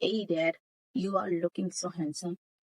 Hey dad, you are looking so handsome,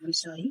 I'm sorry,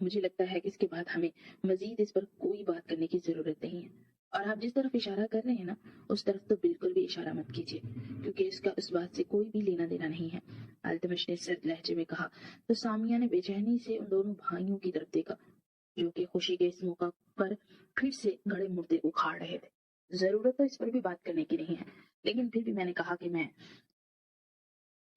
مجھے لگتا ہے کہ اس کے بعد ہمیں مزید اس پر کوئی بات کرنے کی ضرورت نہیں ہے، اور آپ جس طرف اشارہ کر رہے ہیں نا، اس طرف تو بالکل بھی اشارہ مت کیجیے، کیونکہ اس بات سے کوئی بھی لینا دینا نہیں ہے، التمش نے سرد لہجے میں کہا۔ تو سامیہ نے بے چینی سے ان دونوں بھائیوں کی طرف دیکھا، جو کہ خوشی کے اس موقع پر پھر سے گڑے مردے اکھاڑ رہے تھے۔ ضرورت تو اس پر بھی بات کرنے کی نہیں ہے، لیکن پھر بھی میں نے کہا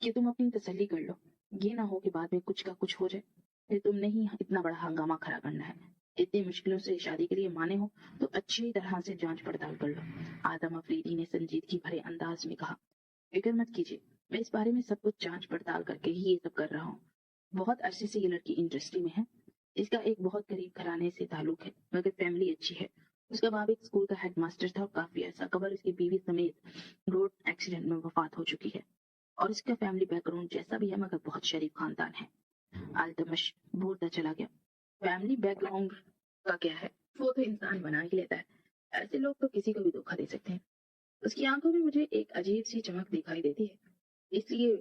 کہ تم اپنی تسلی کر لو، یہ نہ ہو کہ بعد میں کچھ کا کچھ ہو جائے، پھر تم نے ہی اتنا بڑا ہنگامہ کھڑا کرنا ہے۔ اتنی مشکلوں سے شادی کے لیے مانے ہو تو اچھی طرح سے جانچ پڑتال کر لو، آدم افریدی نے سنجیدگی بھرے انداز میں کہا۔ فکر مت کیجیے، میں اس بارے میں سب کچھ جانچ پڑتال کر کے ہی یہ سب کر رہا ہوں۔ بہت عرصے سے یہ لڑکی انڈسٹری میں ہے، اس کا ایک بہت قریب گھرانے سے تعلق ہے، مگر فیملی اچھی ہے۔ اس کا باپ ایک اسکول کا ہیڈ ماسٹر تھا اور کافی عرصہ قبل اس کی بیوی سمیت روڈ ایکسیڈنٹ میں وفات ہو چکی ہے، اور اس کا فیملی بیک گراؤنڈ جیسا بھی ہے مگر بہت شریف خاندان ہے۔ التمش بولتا چلا گیا۔ فیملی بیک گراؤنڈ کا کیا ہے، وہ تو انسان بنا ہی لیتا ہے، ایسے لوگ تو کسی کو بھی دھوکا دے سکتے ہیں۔ اس کی آنکھوں میں مجھے ایک عجیب سی چمک دکھائی دیتی ہے، اس لیے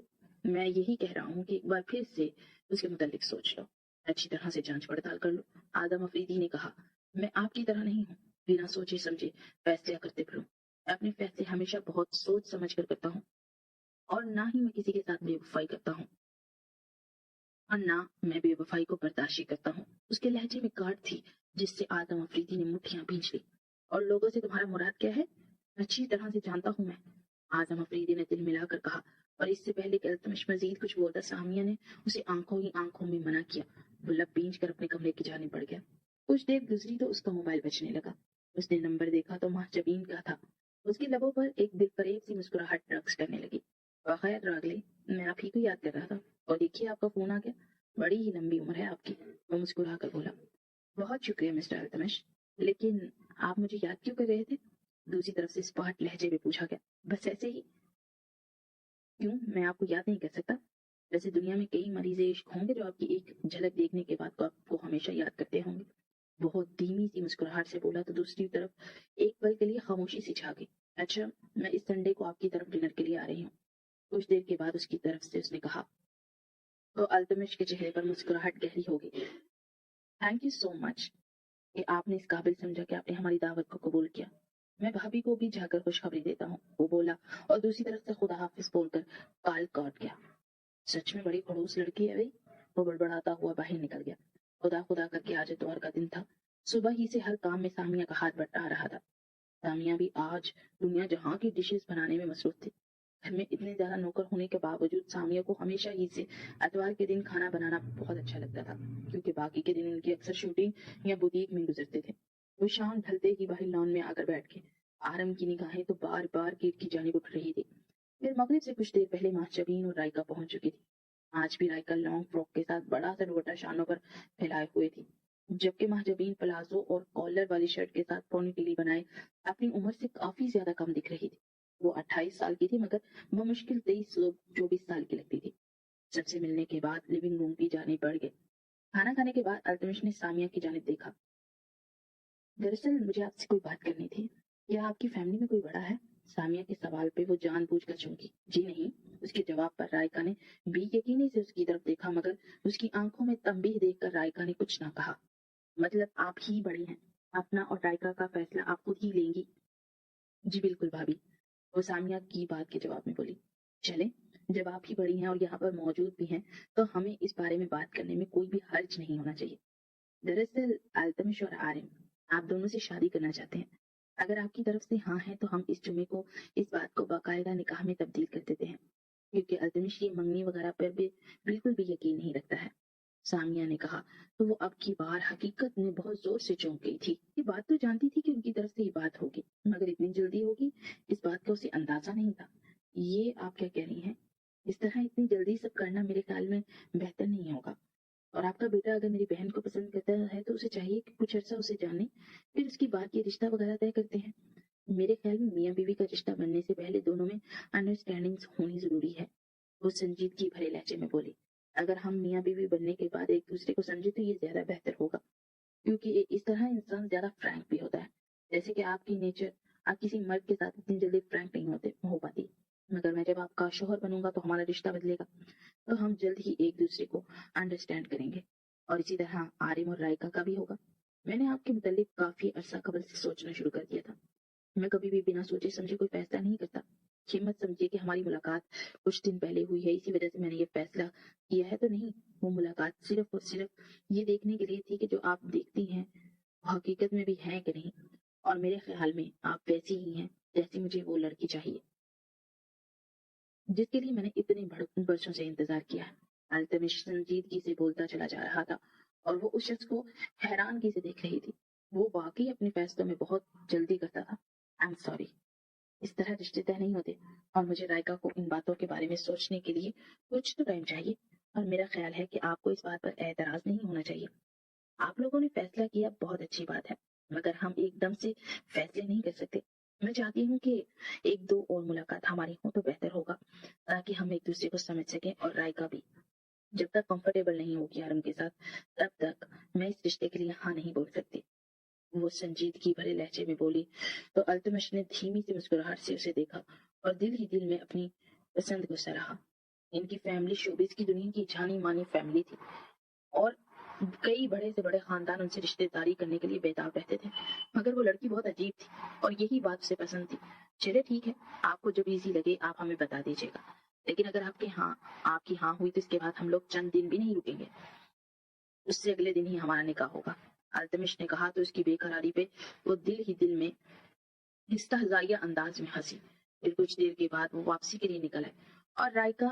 میں یہی کہہ رہا ہوں کہ ایک بار پھر سے اس کے متعلق سوچ لو، اچھی طرح سے جانچ پڑتال کر لو۔ آدم افریدی نے کہا۔ میں آپ کی طرح نہیں ہوں، بنا سوچے سمجھے فیصلے کرتے پھروں، میں اپنے فیصلے ہمیشہ بہت سوچ سمجھ کر کرتا ہوں، اور نہ ہی میں کسی کے ساتھ بے وفائی کرتا ہوں، اور نہ میں بے وفائی کو برداشت کرتا ہوں۔ اس کے لہجے میں کاٹ تھی جس سے آدم افریدی نے مٹھیاں بھینچ لی۔ اور لوگوں سے تمہارا مراد کیا ہے؟ اچھی طرح سے جانتا ہوں میں، آدم افریدی نے دل ملا کر کہا، اور اس سے پہلے کہ التمش مزید کچھ بولتا، سامیہ نے اسے آنکھوں ہی آنکھوں میں منع کیا۔ وہ لب بینچ کر اپنے کمرے کی جانب بڑھ گیا۔ کچھ دیر گزری تو اس کا موبائل بجنے لگا۔ اس نے نمبر دیکھا تو مہجبین کا تھا۔ اس کے لبوں پر ایک دل فریب سی مسکراہٹ رقص کرنے لگی۔ بخیر راگلی، میں آپ ہی کو یاد کر رہا تھا، اور دیکھیے آپ کا فون آ گیا، بڑی ہی لمبی عمر ہے آپ کی، وہ مسکرا کر بولا۔ بہت شکریہ مسٹر التمش، لیکن آپ مجھے یاد کیوں کر رہے تھے؟ دوسری طرف سے اسپاٹ لہجے میں پوچھا گیا۔ بس ایسے ہی۔ کیوں میں آپ کو یاد نہیں کر سکتا؟ ویسے دنیا میں کئی مریض عشق ہوں گے جو آپ کی ایک جھلک دیکھنے کے بعد آپ کو ہمیشہ یاد کرتے ہوں گے۔ بہت دھیمی سی مسکراہٹ سے بولا تو دوسری طرف ایک پل کے لیے خاموشی سی چھا گئی۔ اچھا، میں اس سنڈے کو آپ کی طرف ڈنر کے لیے آ رہی ہوں۔ کچھ دیر کے بعد اس کی طرف سے اس نے کہا، تو التمش کے چہرے پر مسکراہٹ گہری ہو گئی۔ تھینک یو سو مچ کہ آپ نے اس قابل سمجھا کہ آپ نے ہماری دعوت کو قبول کیا۔ میں بھابھی کو بھی جا کر خوشخبری دیتا ہوں، وہ بولا، اور دوسری طرف سے خدا حافظ بول کر کال کاٹ گیا۔ سچ میں بڑی خڑوس لڑکی ہے بھائی، وہ بڑبڑاتا ہوا باہر نکل گیا۔ خدا خدا کر کے آج اتوار کا دن تھا، صبح ہی سے ہر کام میں سامیہ کا ہاتھ بٹا رہا تھا۔ سامیہ بھی آج دنیا جہاں کی ڈشز بنانے میں مصروف تھی۔ گھر میں اتنے زیادہ نوکر ہونے کے باوجود سامیہ کو ہمیشہ ہی سے اتوار کے دن کھانا بنانا بہت اچھا لگتا تھا، کیونکہ باقی کے دن ان کی اکثر شوٹنگ یا بوتیک میں گزرتے تھے۔ وہ شام ڈھلتے ہی باہر لان میں آ کر بیٹھ گئے۔ آرم کی نگاہیں تو بار بار گیٹ کی جانب اٹھ رہی تھی۔ پھر مغرب سے کچھ دیر پہلے مہجبین اور رائکا پہنچ چکی تھی۔ آج بھی رائکا لانگ فراک کے ساتھ بڑا سا دوپٹہ شانوں پر پھیلائے ہوئے تھی، جبکہ مہجبین پلازو اور کالر والی شرٹ کے ساتھ پونی ٹیلی بنائے اپنی عمر سے کافی زیادہ کم دکھ رہی تھی۔ وہ 28 سال کی تھی، مگر بمشکل 23-24 سال کی لگتی تھی۔ سب سے ملنے کے بعد لیونگ روم کی جانب بڑھ گئے۔ کھانا کھانے کے بعد التمش نے سامیہ کی جانب دیکھا۔ دراصل مجھے آپ سے کوئی بات کرنی تھی، کیا آپ کی فیملی میں کوئی بڑا ہے؟ سامیہ کے سوال پہ وہ جان بوجھ کر چونکی۔ جی نہیں، اس کے جواب پر رائکا نے بھی یقینی سے اس کی طرف دیکھا، مگر اس کی آنکھوں میں تنبیہ دیکھ کر رائکا نے کچھ نہ کہا۔ مطلب آپ ہی بڑی ہیں، اپنا اور رائکا کا فیصلہ آپ خود ہی لیں گی؟ جی بالکل بھابھی، وہ سامیہ کی بات کے جواب میں بولی۔ چلیں، جب آپ ہی بڑی ہیں اور یہاں پر موجود بھی ہیں تو ہمیں اس بارے میں بات کرنے میں کوئی بھی حرج نہیں ہونا چاہیے۔ دراصل التمش اور عارم آپ دونوں سے شادی کرنا چاہتے ہیں۔ اگر آپ کی طرف سے ہاں ہے تو ہم اس جمعے کو اس بات کو باقاعدہ نکاح میں تبدیل کر دیتے ہیں، کیونکہ التمش یہ منگنی وغیرہ پر بھی بالکل بھی یقین نہیں رکھتا ہے۔ سامیہ نے کہا تو وہ اب کی بار حقیقت میں بہت زور سے چونک گئی تھی۔ یہ بات تو جانتی تھی کہ ان کی طرف سے یہ بات ہوگی، مگر اتنی جلدی ہوگی اس بات کا اسے اندازہ نہیں تھا۔ یہ آپ کیا کہہ رہی ہیں؟ اس طرح اتنی جلدی سب کرنا میرے خیال میں بہتر نہیں ہوگا، اور آپ کا بیٹا اگر میری بہن کو پسند کرتا ہے تو اسے چاہیے کہ کچھ عرصہ اسے جانے، پھر اس کی بات یہ رشتہ وغیرہ طے کرتے ہیں۔ میرے خیال میں میاں بیوی کا رشتہ بننے سے پہلے دونوں میں انڈرسٹینڈنگ ہونی ضروری ہے، وہ سنجیدگی بھرے لہجے میں بولی۔ اگر ہم میاں بیوی بننے کے بعد ایک دوسرے کو سمجھے تو یہ زیادہ بہتر ہوگا، کیونکہ اس طرح انسان زیادہ فرینک بھی ہوتا ہے، جیسے کہ آپ کی نیچر آپ کسی مرد کے ساتھ اتنی جلدی فرینک نہیں ہو پاتی، مگر میں جب آپ کا شوہر بنوں گا تو ہمارا رشتہ بدلے گا، تو ہم جلد ہی ایک دوسرے کو انڈرسٹینڈ کریں گے، اور اسی طرح عارم اور رائکا کا بھی ہوگا۔ میں نے آپ کے متعلق کافی عرصہ قبل سے سوچنا شروع کر دیا تھا۔ میں کبھی بھی بنا سوچے سمجھے کوئی فیصلہ نہیں کرتا۔ یہ مت سمجھیے کہ ہماری ملاقات کچھ دن پہلے ہوئی ہے اسی وجہ سے میں نے یہ فیصلہ کیا ہے، تو نہیں۔ وہ ملاقات صرف اور صرف یہ دیکھنے کے لیے تھی کہ جو آپ دیکھتی ہیں وہ حقیقت میں بھی ہیں کہ نہیں، اور میرے خیال میں آپ ویسی ہی ہیں جیسی مجھے وہ لڑکی چاہیے جس کے لیے میں نے اتنے برسوں سے انتظار کیا ہے۔ التمش سنجیدگی سے بولتا چلا جا رہا تھا اور وہ اس شخص کو حیرانگی سے دیکھ رہی تھی۔ وہ واقعی اپنے فیصلوں میں بہت جلدی کرتا تھا۔ I'm sorry، اس طرح رشتے طے نہیں ہوتے، اور مجھے رائکا کو ان باتوں کے بارے میں سوچنے کے لیے کچھ تو ٹائم چاہیے، اور میرا خیال ہے کہ آپ کو اس بات پر اعتراض نہیں ہونا چاہیے۔ آپ لوگوں نے فیصلہ کیا، بہت اچھی بات ہے، مگر ہم ایک دم سے فیصلے نہیں کر سکتے۔ میں چاہتی ہوں کہ ایک دو اور ملاقات ہماری ہوں تو بہتر ہوگا، تاکہ ہم ایک دوسرے کو سمجھ سکیں، اور رائکا بھی۔ جب تک کمفرٹیبل نہیں ہوگی آرم کے ساتھ، تب تک میں اس رشتے کے لیے ہاں نہیں بول سکتی۔ وہ سنجیدگی بھرے لہجے میں بولی تو التمش نے دھیمی سی مسکراہٹ سے اسے دیکھا اور دل ہی دل میں اپنی پسند کو سراہا۔ ان کی فیملی شوبز کی دنیا کی جانی مانی فیملی تھی، اور کئی بڑے سے بڑے خاندان ان سے رشتے داری کرنے کے لیے بےتاب رہتے تھے، مگر وہ لڑکی بہت عجیب تھی اور یہی بات اسے پسند تھی۔ چلے ٹھیک ہے، آپ کو جب ایزی لگے آپ ہمیں بتا دیجیے گا، لیکن اگر آپ کی ہاں ہوئی تو اس کے بعد ہم لوگ چند دن بھی نہیں رکیں گے، اس سے اگلے دن ہی ہمارا نکاح ہوگا۔ التمش نے کہا تو اس کی بے قراری پہ وہ دل ہی دل میں استہزائیہ انداز میں ہنسی۔ پھر کچھ دیر کے بعد وہ واپسی کے لیے نکل آئے، اور رائکا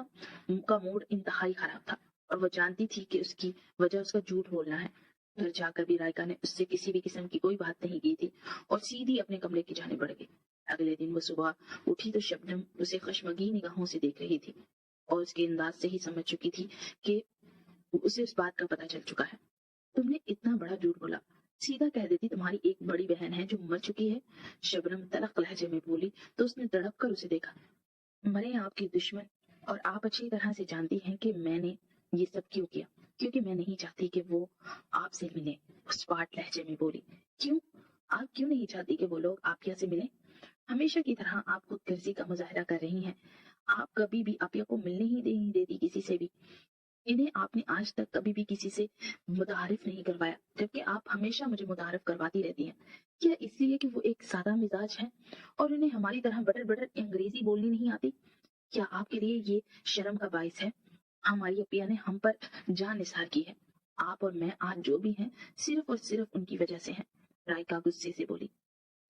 کا موڈ انتہائی خراب تھا، اور وہ جانتی تھی کہ اس کی وجہ اس کا جھوٹ بولنا ہے۔ گھر جا کر بھی رائکا نے اس سے کسی بھی قسم کی کوئی بات نہیں کی تھی، اور سیدھی اپنے کمرے کی جانب بڑھ گئی۔ اگلے دن وہ صبح اٹھی تو شبنم اسے خشمگین نگاہوں سے دیکھ رہی تھی، اور اس کے انداز سے ہی سمجھ چکی تھی کہ اسے اس بات کا پتہ چل چکا ہے۔ تم نے اتنا بڑا جھوٹ بولا، سیدھا کہہ دیتی تمہاری ایک بڑی بہن ہے جو مر چکی ہے۔ شبنم تلخ لہجے میں بولی تو اس نے تڑپ کر اسے دیکھا۔ مرے آپ کی دشمن، اور آپ اچھی طرح سے جانتی ہیں کہ میں نے یہ سب کیوں کیا، کیونکہ میں نہیں چاہتی کہ وہ آپ سے ملے۔ اس پاٹ لہجے میں بولی، کیوں؟ آپ کیوں نہیں چاہتی کہ وہ لوگ آپ سے ملیں؟ ہمیشہ کی طرح آپ خود غرضی کا مظاہرہ کر رہی ہیں۔ آپ کبھی بھی آپیہ کو ملنے ہی نہیں دیتی کسی سے بھی۔ انہیں آپ نے آج تک کبھی بھی کسی سے متعارف نہیں کروایا، جبکہ آپ ہمیشہ مجھے متعارف کرواتی رہتی ہیں۔ کیا اس لیے کہ وہ ایک سادہ مزاج ہے اور انہیں ہماری طرح بٹر بٹر انگریزی بولنی نہیں آتی؟ کیا آپ کے لیے یہ شرم کا باعث ہے؟ ہماری اپیا نے ہم پر جان نثار کی ہے۔ آپ اور میں آج جو بھی ہیں صرف اور صرف ان کی وجہ سے ہیں۔ رائکا غصے سے بولی،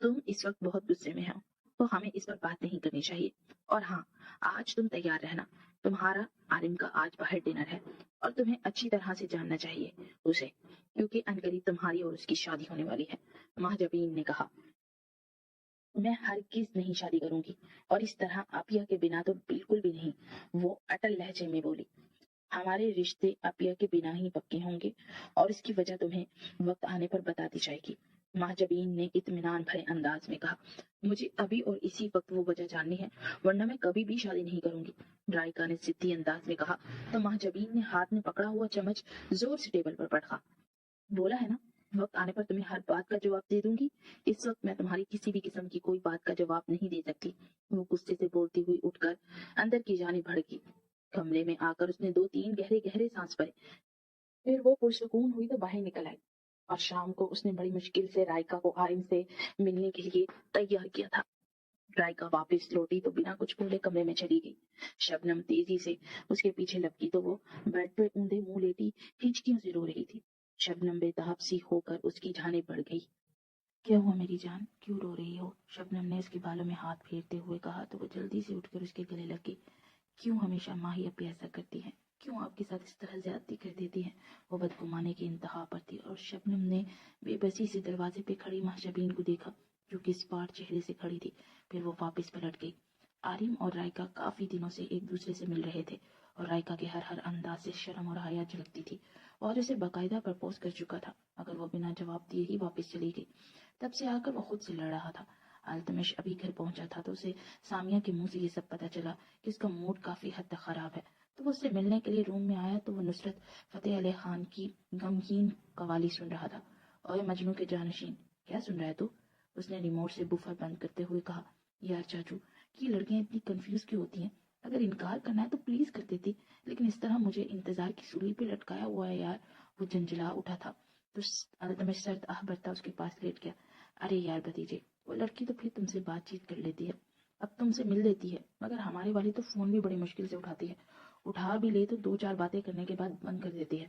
تم اس وقت بہت غصے میں ہو تو ہمیں اس پر بات نہیں کرنی چاہیے، اور ہاں، آج تم تیار رہنا، تمہارا عالم کا آج باہر ڈنر ہے، اور تمہیں اچھی طرح سے جاننا چاہیے اسے، کیونکہ عنقریب تمہاری اور اس کی شادی ہونے والی ہے۔ مہجبین نے کہا، میں ہرگز نہیں شادی کروں گی، اور اس طرح آپیہ کے بنا تو بالکل بھی نہیں۔ وہ اٹل لہجے میں بولی، ہمارے رشتے آپیہ کے بنا ہی پکے ہوں گے، اور اس کی وجہ تمہیں وقت آنے پر بتا دی جائے گی۔ مہجبین نے اطمینان بھرے انداز میں کہا، مجھے ابھی اور اسی وقت وہ وجہ جاننی ہے، ورنہ میں کبھی بھی شادی نہیں کروں گی۔ رائکا نے ضدی انداز میں کہا تو مہجبین نے ہاتھ میں پکڑا ہوا چمچ زور سے ٹیبل پر پٹکا۔ بولا ہے نا، وقت آنے پر تمہیں ہر بات کا جواب دے دوں گی۔ اس وقت میں تمہاری کسی بھی قسم کی کوئی بات کا جواب نہیں دے سکتی۔ وہ غصے سے بولتی ہوئی اٹھ کر اندر کی جانب بڑھ گئی۔ کمرے میں آ کر اس نے 2-3 گہرے گہرے سانس بھرے، پھر وہ پرسکون ہوئی تو باہر نکل آئی، اور شام کو اس نے بڑی مشکل سے رائکا کو عالم سے ملنے کے لیے تیار کیا تھا۔ رائکا واپس لوٹی تو بنا کچھ بولے کمرے میں چلی گئی۔ شبنم تیزی سے اس کے پیچھے لپکی تو وہ بیڈ پہ اونڈے منہ لیٹی ہچکیوں سے رو رہی تھی۔ شبنم بےتاب سی ہو کر اس کی جانب بڑھ گئی۔ کیا ہوا میری جان، کیوں رو رہی ہو؟ شبنم نے اس کے بالوں میں ہاتھ پھیرتے ہوئے کہا تو وہ جلدی سے اٹھ کر اس کے گلے لگ گئی۔ کیوں ہمیشہ ماہی اپی ایسا کرتی ہے؟ کیوں آپ کے ساتھ اس طرح زیادتی کر دیتی ہے؟ وہ بدگمانے کی انتہا پر تھی، اور شبنم نے بے بسی سے دروازے پہ کھڑی مہجبین کو دیکھا جو کہ اسپاٹ چہرے سے کھڑی تھی۔ پھر وہ واپس پلٹ گئی۔ عارم اور رائکا کافی دنوں سے ایک دوسرے سے مل رہے تھے، اور رائکا کے ہر انداز سے شرم اور حیا جھلکتی تھی، اور اسے باقاعدہ پرپوز کر چکا تھا، مگر وہ بنا جواب دیے ہی واپس چلی گئی۔ تب سے آ کر وہ خود سے لڑ رہا تھا۔ التمش ابھی گھر پہنچا تھا تو اسے سامیہ کے منہ سے یہ سب پتہ چلا کہ اس کا موڈ کافی حد تک خراب ہے، تو وہ اس سے ملنے کے لیے روم میں آیا تو وہ نصرت فتح علی خان کی غمگین قوالی سن رہا تھا۔ اوے مجنوں کے جانشین، کیا سن رہا ہے تو؟ اس نے ریموٹ سے بوفر بند کرتے ہوئے کہا، یار چاچو، یہ لڑکیاں اتنی کنفیوز کیوں ہوتی ہیں؟ اگر انکار کرنا ہے تو پلیز کر دیتی، لیکن اس طرح مجھے انتظار کی سولی پہ لٹکایا ہوا ہے یار، وہ جنجلا اٹھا تھا تو التمش سرد آہ برتا اس کے پاس لیٹ گیا. ارے یار بھتیجے، وہ لڑکی تو پھر تم سے بات چیت کر لیتی ہے، اب تم سے مل لیتی ہے، مگر ہماری والی تو فون بھی بڑی مشکل سے اٹھاتی ہے. اٹھا بھی لے تو 2-4 باتیں کرنے کے بعد بند کر دیتی ہے،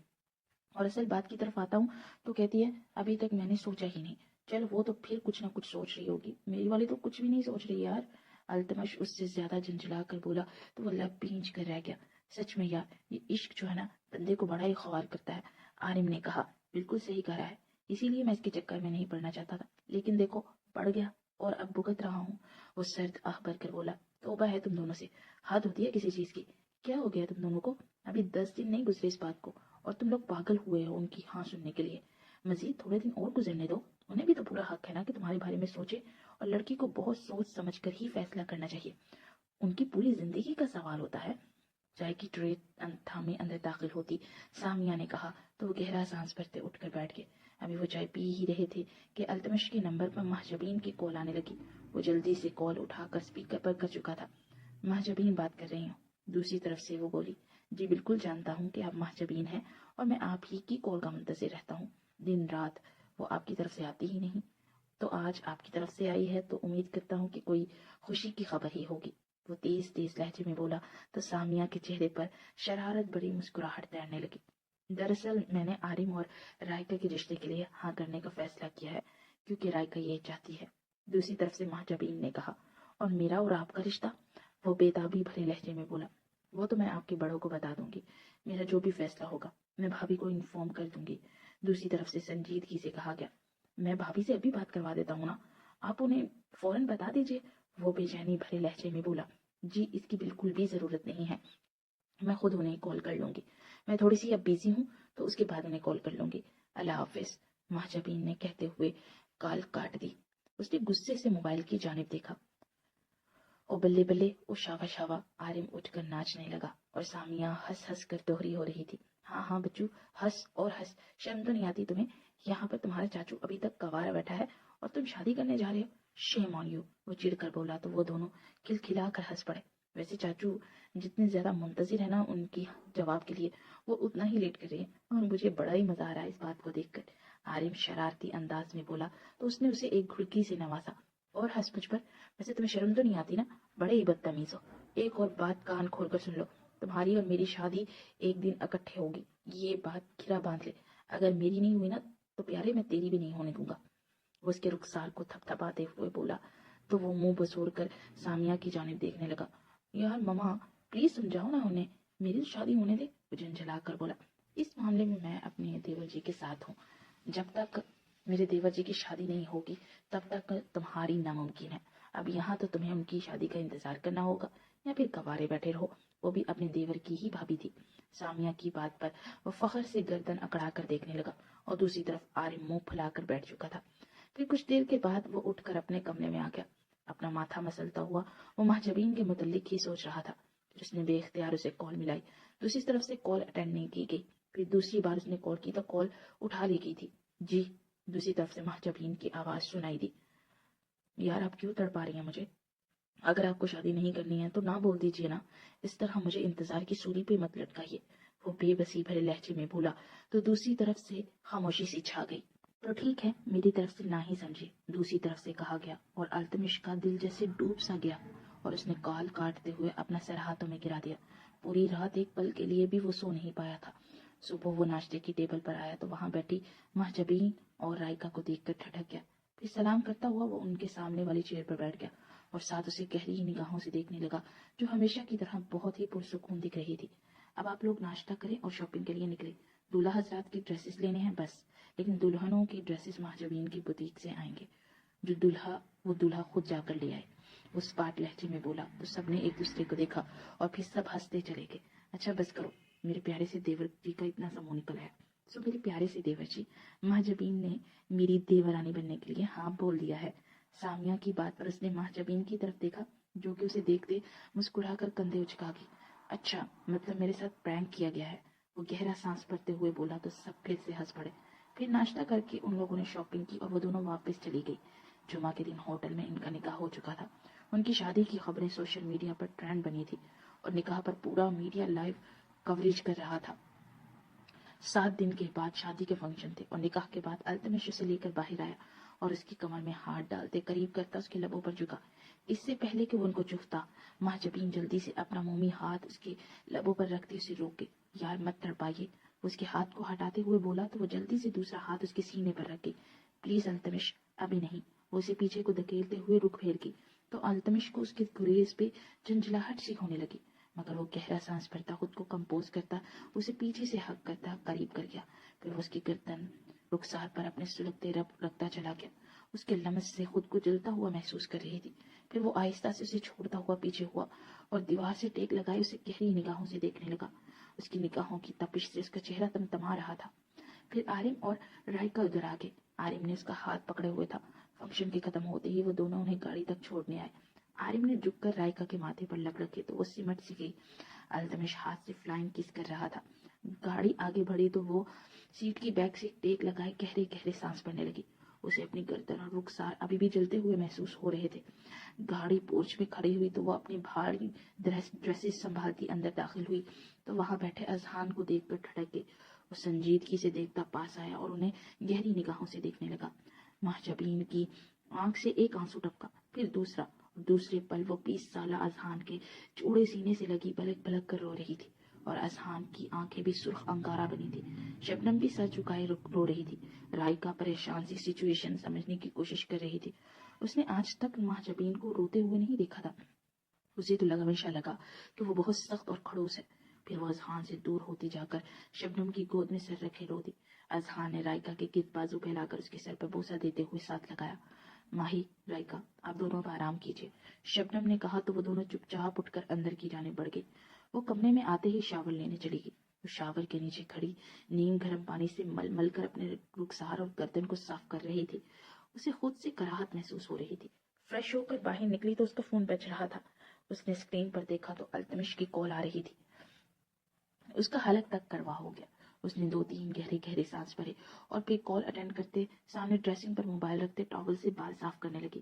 اور اصل بات کی طرف آتا ہوں تو کہتی ہے ابھی تک میں نے سوچا ہی نہیں. چل وہ تو پھر کچھ نہ کچھ سوچ رہی ہوگی، میری والی تو کچھ بھی نہیں سوچ رہی یار. التمش اس سے زیادہ جھنجھلا کر بولا تو وہ لب بھینچ کر رہ گیا. سچ میں یار، یہ عشق جو ہے نا، بندے کو بڑا ہی خوار کرتا ہے. عارم نے کہا. بالکل صحیح کہا ہے، اسی لیے میں اس کے چکر میں نہیں پڑنا چاہتا تھا، لیکن دیکھو پڑ گیا اور اب بھگت رہا ہوں. وہ سرد آہ بھر کر بولا. توبہ ہے تم دونوں سے، حد ہوتی ہے کسی چیز کی. کیا ہو گیا تم دونوں کو؟ ابھی 10 دن نہیں گزرے اس بات کو اور تم لوگ پاگل ہوئے ہو ان کی ہاں سننے کے لیے. مزید تھوڑے دن اور گزرنے دو، انہیں بھی تو پورا حق ہے نا کہ تمہارے بارے میں سوچے، اور لڑکی کو بہت سوچ سمجھ کر ہی فیصلہ کرنا چاہیے. ان کی پوری زندگی کا سوال ہوتا ہے. چائے کی ٹرے تھامے اندر داخل ہوتی سامیہ نے کہا تو وہ گہرا سانس بھرتے اٹھ کر بیٹھ گئے. ابھی وہ چائے پی ہی رہے تھے کہ التمش کے نمبر پر مہجبین کی کال آنے لگی. وہ جلدی سے کال اٹھا کر اسپیکر پر کر چکا تھا. مہجبین بات کر رہی ہوں. دوسری طرف سے وہ بولی. جی بالکل جانتا ہوں کہ آپ مہجبین ہیں اور میں آپ ہی کی کال کا منتظر رہتا ہوں دن رات. وہ آپ کی طرف سے آتی ہی نہیں، تو آج آپ کی طرف سے آئی ہے تو امید کرتا ہوں کہ کوئی خوشی کی خبر ہی ہوگی. وہ تیز تیز لہجے میں بولا تو سامیہ کے چہرے پر شرارت بڑی مسکراہٹ تیرنے لگی. دراصل میں نے عارم اور رائکا کے رشتے کے لیے ہاں کرنے کا فیصلہ کیا ہے کیونکہ رائکا یہ چاہتی ہے. دوسری طرف سے مہجبین نے کہا. اور میرا اور آپ کا رشتہ؟ وہ بےتابی بھرے لہجے میں بولا. وہ تو میں آپ کے بڑوں کو بتا دوں گی، میرا جو بھی فیصلہ ہوگا میں بھابھی کو انفارم کر دوں گی. دوسری طرف سے سنجیدگی سے کہا گیا. میں بھابھی سے ابھی بات کروا دیتا ہوں نا، آپ انہیں فوراً بتا دیجیے. وہ بے چینی بھرے لہجے میں بولا. جی اس کی بالکل بھی ضرورت نہیں ہے، میں خود انہیں کال کر لوں گی. میں تھوڑی سی اب بیزی ہوں تو اس کے بعد انہیں کال کر لوں گی. اللہ حافظ، مہجبین نے کہتے ہوئے کال کاٹ دی. اس نے غصے سے موبائل کی جانب دیکھا. او بلے بلے، او شاوا شاوا. عارم اٹھ کر ناچنے لگا اور سامیہ ہنس ہنس کر دوہری ہو رہی تھی. ہاں ہاں بچو، ہنس اور ہنس. شرم تو نہیں آتی تمہیں؟ یہاں پر تمہارا چاچو ابھی تک کوارا بیٹھا ہے اور تم شادی کرنے جا رہے ہو. شیم آن یو. وہ چڑ کر بولا تو وہ دونوں کھلکھلا کر ہنس پڑے. ویسے چاچو جتنے زیادہ منتظر ہے نا ان کی جواب کے لیے، وہ اتنا ہی لیٹ کر رہے ہیں اور مجھے بڑا ہی مزہ آ رہا ہے اس بات کو دیکھ کر. عارم شرارتی انداز میں بولا تو اس نے اسے ایک گھڑکی سے نوازا. اور ہنس مجھ پر؟ ویسے تمہیں شرم تو نہیں آتی نا؟ بڑے ہی بدتمیز ہو. ایک اور بات کان کھول کر سن لو، تمہاری اور میری شادی ایک دن اکٹھے ہوگی، یہ بات گھرا باندھ لے. اگر میری نہیں ہوئی نا تو پیارے میں تیری بھی نہیں ہونے دوں گا. وہ اس کے رخسار کو تھپ تھپاتے ہوئے بولا تو وہ منہ بسوڑ کر سامیہ کی جانب دیکھنے لگا. یار مما پلیز سمجھاؤ نا انہیں، میری شادی ہونے دے. وہ جھنجھلا کر بولا. اس معاملے میں میں اپنے دیور جی کے ساتھ ہوں. جب تک میرے دیور جی کی شادی نہیں ہوگی تب تک تمہاری ناممکن ہے. اب یہاں تو تمہیں ان کی شادی کا انتظار کرنا ہوگا یا پھر کوارے بیٹھے رہو. وہ بھی اپنے دیور کی ہی بھابھی تھی. سامیہ کی بات پر وہ فخر سے گردن اکڑا کر دیکھنے لگا اور دوسری طرف عارم منہ پھلا کر بیٹھ چکا تھا. پھر کچھ دیر کے بعد وہ اٹھ کر اپنے کمرے میں آ گیا. اپنا ماتھا مسلتا ہوا وہ مہجبین کے متعلق ہی سوچ رہا تھا. پھر اس نے بے اختیار اسے کال ملائی. دوسری طرف سے کال اٹینڈ نہیں کی گئی. پھر دوسری بار اس نے کال کی تو کال اٹھا لی گئی تھی. جی. دوسری طرف سے مہجبین کی آواز سنائی دی. یار آپ کیوں تڑپا رہی ہیں مجھے؟ اگر آپ کو شادی نہیں کرنی ہے تو نہ بول دیجیے نا، اس طرح مجھے انتظار کی سولی پہ مت لٹکائیے. وہ بے بسی بھرے لہجے میں بولا تو دوسری طرف سے خاموشی سی چھا گئی. تو ٹھیک ہے، میری طرف سے نہ ہی سمجھے. دوسری طرف سے کہا گیا اور التمش کا دل جیسے ڈوب سا گیا اور اس نے کال کاٹتے ہوئے اپنا سر ہاتھوں میں گرا دیا. پوری رات ایک پل کے لیے بھی وہ سو نہیں پایا تھا. صبح وہ ناشتے کی ٹیبل پر آیا تو وہاں بیٹھی مہجبین اور رائکا کو دیکھ کر ٹھٹک گیا. پھر سلام کرتا ہوا وہ ان کے سامنے والی چیئر پر بیٹھ گیا اور ساتھ اسے گہری نگاہوں سے دیکھنے لگا جو ہمیشہ کی طرح بہت ہی پرسکون دکھ رہی تھی. اب آپ لوگ ناشتہ کریں اور شاپنگ کے لیے نکلے. دولہا حضرات کی ڈریسز لینے ہیں بس، لیکن دلہنوں کی ڈریسز مہجبین کی بوتیک سے آئیں گے. جو دولہا خود جا کر لے آئے. وہ اسپاٹ لہجے میں بولا تو سب نے ایک دوسرے کو دیکھا اور پھر سب ہنستے چلے گئے. اچھا بس کرو، میرے پیارے سے دیور جی کا اتنا سا منہ نکل ہے. سو میرے پیارے سے دیور جی، مہجبین نے میری دیورانی بننے کے لیے ہاں بول دیا ہے. سامیہ کی بات پر اس نے مہجبین کی طرف دیکھا جو کہ اسے دیکھتے مسکرا کر کندھے اچکا گئی. اچھا مطلب میرے ساتھ پرینک کیا گیا ہے. وہ گہرا سانس بھرتے ہوئے بولا تو سب پھر سے ہنس پڑے. پھر ناشتہ کر کے ان لوگوں نے شاپنگ کی اور وہ دونوں واپس چلی گئی. جمعہ کے دن ہوٹل میں ان کا نکاح ہو چکا تھا. ان کی شادی کی خبریں سوشل میڈیا پر ٹرینڈ بنی تھی اور نکاح پر پورا میڈیا لائیو کوریج کر رہا تھا. 7 دن کے بعد شادی کے فنکشن تھے اور نکاح کے بعد التمش اسے لے کر باہر آیا اور اس کی کمر میں ہاتھ ڈالتے قریب کرتا اس کے لبوں پر جھکا۔ اس سے پہلے کہ وہ ان کو چومتا، مہجبین جلدی سے اپنا مومی ہاتھ اس کے لبوں پر رکھتے اسے روک گئی۔ یار مت تڑپائیے، اس کے ہاتھ کو ہٹاتے ہوئے بولا تو وہ جلدی سے دوسرا ہاتھ اس کے سینے پر رکھ گئی۔ پلیز التمش، ابھی نہیں۔ وہ اسے پیچھے کو دھکیلتے ہوئے رخ پھیر گئی تو التمش کو اس کے گریز پہ جھنجھلاہٹ سی ہونے لگی، مگر وہ گہرا سانس بھرتا، خود کو کمپوز کرتا، اسے پیچھے سے ہگ کرتا قریب کر گیا۔ پھر وہ اس کی گردن رخسار پر اپنے سلگتے رب رکھتا چلا گیا۔ اس کے لمس سے خود کو جلتا ہوا محسوس کر رہی تھی۔ پھر وہ آہستہ سے اسے چھوڑتا ہوا پیچھے ہوا اور دیوار سے ٹیک لگائے اسے گہری نگاہوں سے دیکھنے لگا۔ اس کی نگاہوں کی تپش سے اس کا چہرہ تمتما رہا تھا۔ پھر عارم اور رائکا ادھر آ گئے۔ عارم نے اس کا ہاتھ پکڑے ہوئے تھا۔ فنکشن کے ختم ہوتے ہی وہ دونوں انہیں گاڑی تک چھوڑنے آئے۔ عارم نے جھک کر رائکا کے ماتھے پر لب رکھے تو وہ سمٹ سی گئی۔ التمش ہاتھ سے فلائنگ کس کر رہا تھا۔ گاڑی آگے بڑھی تو وہ سیٹ کی بیک سے ٹیک لگائے گہرے گہرے سانس بھرنے لگی۔ اسے اپنی گردن اور رخسار ابھی بھی جلتے ہوئے محسوس ہو رہے تھے۔ گاڑی پورچ میں کھڑی ہوئی تو وہ اپنی بھاری ڈریسز سنبھالتی اندر داخل ہوئی تو وہاں بیٹھے اذہان کو دیکھ کر ٹھڑک گئی۔ وہ سنجیدگی سے دیکھتا پاس آیا اور انہیں گہری نگاہوں سے دیکھنے لگا۔ مہجبین کی آنکھ سے ایک آنسو ٹپکا، پھر دوسرا، اور دوسرے پل وہ 20 سالہ اذہان کے چوڑے سینے سے لگی پلک پلک کر رو رہی تھی اور اذہان کی آنکھیں بھی سرخ انگارہ بنی تھی۔ شبنم بھی سر جھکائے رو رہی تھی۔ رائکا پریشان سی سچویشن سمجھنے کی کوشش کر رہی تھی۔ اس نے آج تک مہجبین کو روتے ہوئے نہیں دیکھا تھا۔ اسے تو ہمیشہ لگا کہ وہ بہت سخت اور کھڑوس ہے۔ پھر وہ اذہان سے دور ہوتی جا کر شبنم کی گود میں سر رکھے رو دی۔ اذہان نے رائکا کے گرد بازو پھیلا کر اس کے سر پر بوسہ دیتے ہوئے ساتھ لگایا۔ ماہی، رائکا، آپ دونوں کو آرام کیجیے، شبنم نے کہا تو وہ دونوں چپ چاپ اٹھ کر اندر کی جانب بڑھ گئی۔ وہ کمرے میں آتے ہی شاور لینے چلی گئی۔ وہ شاور کے نیچے کھڑی نیم گرم پانی سے مل مل کر اپنے رخسار اور گردن کو صاف کر رہی تھی۔ اسے خود سے کراہت محسوس ہو رہی تھی۔ فریش ہو کر باہر نکلی تو اس کا فون بج رہا تھا۔ اس نے اسکرین پر دیکھا تو التمش کی کال آ رہی تھی۔ اس کا حلق تک کروا ہو گیا۔ اس نے 2-3 گہرے گہرے سانس بھرے اور پھر کال اٹینڈ کرتے سامنے ڈریسنگ پر موبائل رکھتے ٹاول سے بال صاف کرنے لگی۔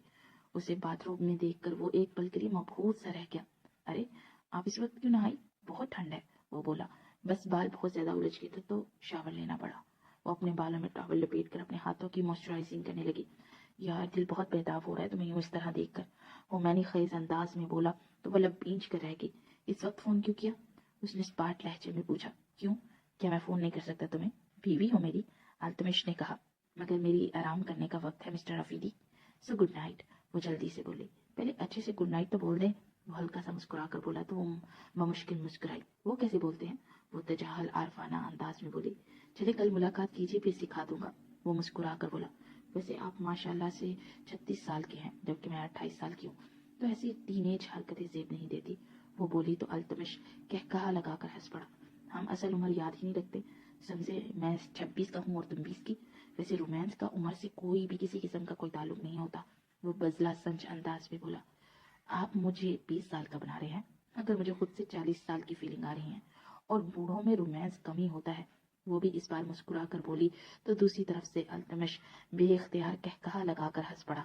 اسے باتھ روم میں دیکھ کر وہ ایک پل کے لیے مبہوت سا رہ گیا۔ ارے آپ اس وقت کیوں نہ آئی؟ بہت ٹھنڈ ہے، وہ بولا۔ بس بال بہت زیادہ الجھ گئے تھے تو شاور لینا پڑا۔ وہ اپنے بالوں میں ٹاول لپیٹ کر اپنے ہاتھوں کی موئسچرائزنگ کرنے لگی۔ یار دل بہت بےتاب ہو رہا ہے تمہیں یوں اس طرح دیکھ کر، وہ میں نے خیز انداز میں بولا تو وہ لب بینچ کر رہ گئی۔ اس وقت فون کیوں کیا؟ اس نے اسپاٹ لہجے میں پوچھا۔ کیوں؟ کیا میں فون نہیں کر سکتا تمہیں؟ بیوی ہو میری، التمش نے کہا۔ مگر میری آرام کرنے کا وقت ہے mister Afridi, so good night, وہ جلدی سے بولی۔ پہلے اچھے سے گڈ نائٹ تو بول دیں، وہ ہلکا سا مسکرا کر بولا تو وہ بمشکل مسکرائی۔ وہ کیسے بولتے ہیں؟ وہ تجاہل عارفانہ انداز میں بولی۔ چلے کل ملاقات کیجیے پھر سکھا دوں گا، وہ مسکرا کر بولا۔ ویسے آپ ماشاءاللہ سے 36 سال کے ہیں جبکہ میں 28 سال کی ہوں، تو ایسی ٹین ایج حرکتیں زیب نہیں دیتی، وہ بولی تو التمش کہا لگا کر ہنس پڑا۔ ہم اصل عمر یاد ہی نہیں رکھتے، سمجھے میں 26 کا ہوں اور تم 20 کی۔ ویسے رومانس کا عمر سے کوئی بھی کسی قسم کا کوئی تعلق نہیں ہوتا، وہ بزلا سنج انداز میں بولا۔ آپ مجھے 20 سال کا بنا رہے ہیں مگر مجھے خود سے 40 سال کی فیلنگ آ رہی ہے، اور بوڑھوں میں رومانس کم ہی ہوتا ہے، وہ بھی اس بار مسکرا کر بولی تو دوسری طرف سے التمش بے اختیار کہا لگا کر ہنس پڑا۔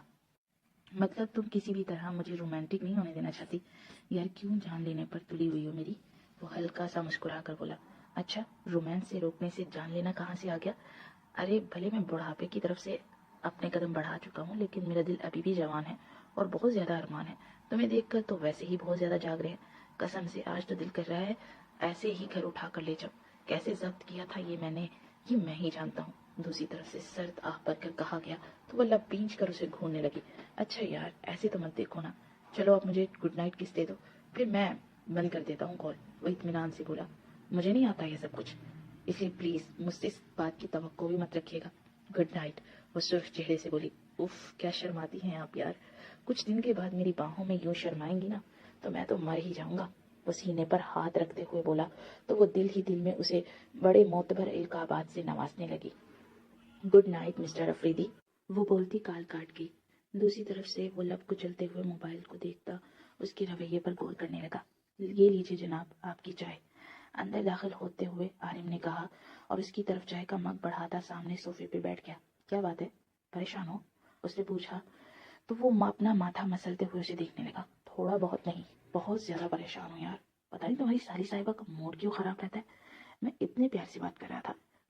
مطلب تم کسی بھی طرح مجھے رومانٹک نہیں ہونے دینا چاہتی؟ یار کیوں جان لینے پر تلی ہوئی ہو میری، وہ ہلکا سا مسکرا کر بولا۔ اچھا رومانس سے روکنے سے جان لینا کہاں سے آ گیا؟ ارے بھلے میں بڑھاپے کی طرف سے اپنے قدم بڑھا چکا ہوں لیکن میرا دل ابھی بھی جوان ہے اور بہت زیادہ ارمان ہے، تمہیں دیکھ کر تو ویسے ہی بہت زیادہ جاگ رہے ہیں۔ قسم سے آج تو دل کر رہا ہے ایسے ہی گھر اٹھا کر لے جاؤ، کیسے ضبط کیا تھا یہ میں ہی جانتا ہوں، دوسری طرف سے سرد آہ بھر کر کہا گیا تو وہ لب بینچ کر اسے گھورنے لگی۔ اچھا یار ایسے تو مت دیکھو نا، چلو اب مجھے گڈ نائٹ کس دے دو پھر میں بند کر دیتا ہوں کال، وہ اطمینان سے بولا۔ مجھے نہیں آتا یہ سب کچھ، اس لیے پلیز مجھ سے اس بات کی توقع بھی مت رکھیے گا، گڈ نائٹ، وہ سرخ چہرے سے بولی۔ اف کیا شرماتی ہیں آپ یار، کچھ دن کے بعد میری باہوں میں یوں شرمائیں گی نا تو میں تو مر ہی جاؤں گا، وہ سینے پر ہاتھ رکھتے ہوئے بولا تو وہ دل ہی دل میں اسے بڑے معتبر القابات سے نوازنے لگی۔ گڈ نائٹ مسٹر افریدی، وہ بولتی کال کاٹ گئی۔ دوسری طرف سے وہ لب کچلتے ہوئے موبائل کو دیکھتا اس کے رویے پر غور کرنے لگا۔ یہ لیجیے جناب آپ کی چائے، اندر داخل ہوتے ہوئے عارم نے کہا اور اس کی طرف چائے کا مگ بڑھاتا سامنے صوفے پہ بیٹھ گیا۔ کیا بات ہے، پریشان ہو؟ اس نے پوچھا تو وہ اپنا ماتھا مسلتے ہوئے اسے دیکھنے لگا۔ تھوڑا بہت نہیں، بہت زیادہ پریشان ہوں یار، پتہ نہیں تمہاری ساری صاحبہ کا موڈ کیوں خراب رہتا ہے، میں اتنے پیار سے بات کر رہا تھا،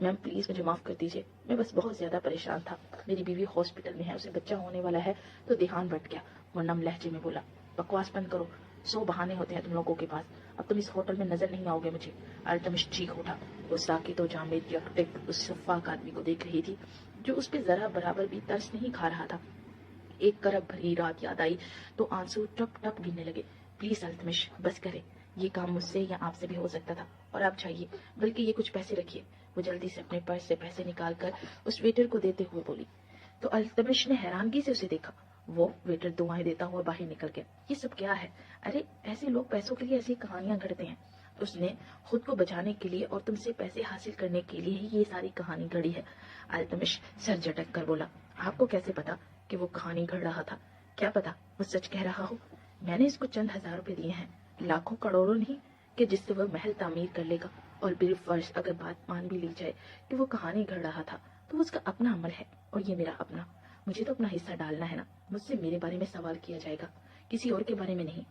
میم پلیز مجھے معاف کر دیجیے، میں بس بہت زیادہ پریشان تھا، میری بیوی ہاسپٹل میں ہے، اسے بچہ ہونے والا ہے تو دھیان بٹ گیا۔ وہ نم لہجے میں بولا، بکواس بند کرو، 100 بہانے ہوتے ہیں تم لوگوں کے پاس، اب تم اس ہوٹل میں نظر نہیں آؤ گے مجھے۔ التمش چیخ اٹھا۔ وہ ساکت و جامد یکٹک اس شفاق آدمی کو دیکھ رہی تھی جو اس پہ ذرا برابر بھی ترس نہیں کھا رہا تھا۔ ایک کرب بھری رات یاد آئی تو آنسو ٹپ ٹپ گرنے لگے۔ پلیز التمش بس کرے، یہ کام مجھ سے یا آپ سے بھی ہو سکتا تھا، اور آپ جائیے، بلکہ یہ کچھ پیسے رکھیے۔ وہ جلدی سے اپنے پرس سے پیسے نکال کر اس ویٹر کو دیتے ہوئے بولی تو التمش نے حیرانگی سے اسے دیکھا۔ وہ ویٹر دعائیں دیتا ہوا باہر نکل گیا۔ یہ سب کیا ہے؟ ارے ایسے لوگ پیسوں کے لیے ایسی کہانیاں گھڑتے ہیں، اس نے خود کو بچانے کے لیے اور تم سے پیسے حاصل کرنے کے لیے ہی یہ ساری کہانی گھڑی ہے۔ التمش سر جھٹک کر بولا، آپ کو کیسے پتا کہ وہ کہانی گھڑ رہا تھا؟ کیا پتا وہ سچ کہہ رہا ہو؟ میں نے اس کو چند ہزار روپے دیے ہیں، لاکھوں کروڑوں نہیں، کہ جس سے وہ محل تعمیر کر لے گا، اور بالفرض اگر بات مان بھی لی جائے کہ وہ کہانی گھڑ رہا تھا تو اس کا اپنا عمل ہے اور یہ میرا اپنا، مجھے تو اپنا حصہ ڈالنا ہے نا، مجھ سے میرے بارے میں سوال کیا جائے گا، کسی اور کے بارے میں نہیں۔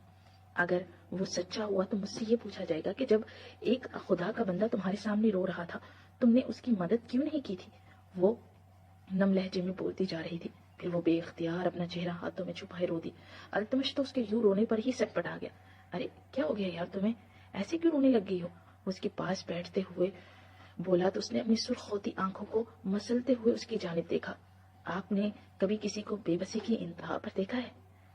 اگر وہ سچا ہوا تو مجھ سے یہ پوچھا جائے گا کہ جب ایک خدا کا بندہ تمہارے سامنے رو رہا تھا تم نے اس کی مدد کیوں نہیں کی تھی؟ وہ نم لہجے میں بولتی جا رہی تھی، پھر وہ بے اختیار اپنا چہرہ ہاتھوں میں چھپائے رو دی۔ التمش تو اس کے یوں رونے پر ہی سٹ پٹا گیا۔ ارے کیا ہو گیا یار تمہیں، ایسے کیوں رونے لگ گئی ہو؟ اس کے پاس بیٹھتے ہوئے بولا تو اس نے اپنی سرخ ہوتی آنکھوں کو مسلتے ہوئے اس کی جانب دیکھا۔ آپ نے کبھی کسی کو بے بسی کی انتہا پر دیکھا ہے؟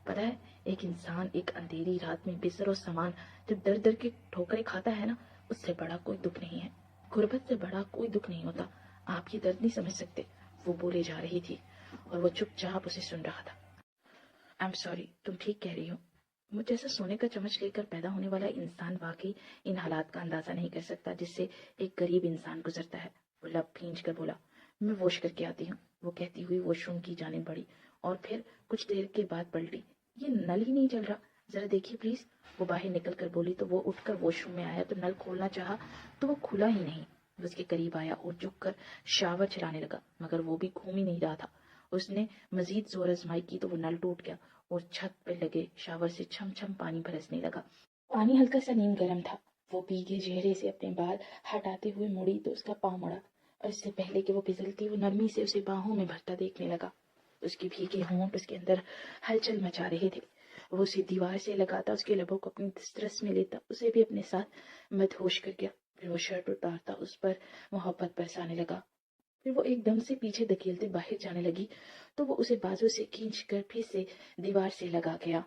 پتا ہے ایک انسان ایک اندھیری رات میں بستر و سامان جب در در کی ٹھوکریں کھاتا ہے نا، اس سے بڑا کوئی دکھ نہیں ہے، غربت سے بڑا کوئی دکھ نہیں ہوتا، آپ یہ درد نہیں سمجھ سکتے۔ وہ بولے جا رہی تھی اور وہ چپ چاپ اسے سن رہا تھا۔ I'm sorry، تم ٹھیک کہہ رہی ہو، مجھ جیسا سونے کا چمچ لے کر پیدا ہونے والا انسان واقعی ان حالات کا اندازہ نہیں کر سکتا جس سے ایک غریب انسان گزرتا ہے۔ وہ لب بھینچ کر بولا، میں واش کر کے آتی ہوں۔ وہ کہتی ہوئی واش روم کی جانب بڑھی اور پھر کچھ دیر کے بعد پلٹی۔ یہ نل ہی نہیں چل رہا، ذرا دیکھیے پلیز۔ وہ باہر نکل کر بولی تو وہ اٹھ کر واش روم میں آیا تو نل کھولنا چاہا تو وہ کھلا ہی نہیں۔ وہ اس کے قریب آیا اور جھک کر شاور چلانے لگا، مگر وہ بھی گھوم ہی نہیں رہا تھا۔ اس نے مزید زور آزمائی کی تو وہ نل ٹوٹ گیا اور چھت پہ لگے شاور سے چھم چھم پانی برسنے لگا۔ پانی ہلکا سا نیم گرم تھا۔ وہ بھیگے چہرے سے اپنے بال ہٹاتے ہوئے مڑی تو اس کا پاؤں مڑا، اور اس سے پہلے کہ وہ پھسلتی وہ نرمی سے اسے باہوں میں بھرتا دیکھنے لگا۔ اس کے بھیگے ہونٹ اس کے اندر ہلچل مچا رہے تھے۔ وہ اسے دیوار سے لگاتا، اس کے لبوں کو اپنی دسترس میں لیتا، اسے بھی اپنے ساتھ مدہوش کر گیا۔ پھر وہ شرٹ اتارتا، اس پر محبت برسانے لگا۔ پھر وہ ایک دم سے پیچھے دھکیلتے باہر جانے لگی تو وہ اسے بازو سے کھینچ کر پھر سے دیوار سے لگا گیا۔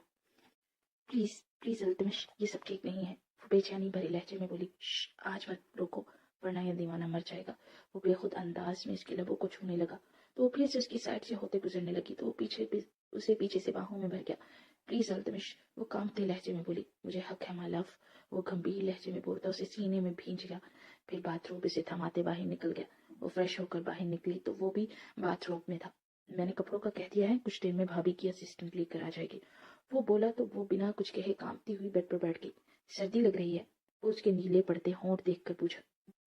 پلیز پلیز التمش، یہ سب ٹھیک نہیں ہے، وہ بے چینی بھرے لہجے میں بولی۔ آج مت روکو ورنہ یہ دیوانہ مر جائے گا۔ وہ بے خود انداز میں اس کے لبوں کو چھونے لگا تو وہ پھر سے اس کی سائڈ سے ہوتے گزرنے لگی تو وہ اسے پیچھے سے باہوں میں بھر گیا۔ پلیز التمش، وہ کانپتے لہجے میں بولی۔ مجھے حق ہے مائی لو، وہ گمبھیر لہجے میں بولتا اسے سینے میں بھینچ گیا۔ پھر باتھ روم سے تھماتے باہر نکل گیا۔ وہ فریش ہو کر باہر نکلی تو وہ بھی باتھ روم میں تھا۔ میں نے کپڑوں کا کہہ دیا ہے، کچھ دیر میں بھابھی کی اسسٹنٹ لے کر آ جائے گی، وہ بولا تو وہ بنا کچھ کہے کانپتی ہوئی بیڈ پر بیٹھ گئی۔ سردی لگ رہی ہے؟ وہ اس کے نیلے پڑتے ہونٹ دیکھ کر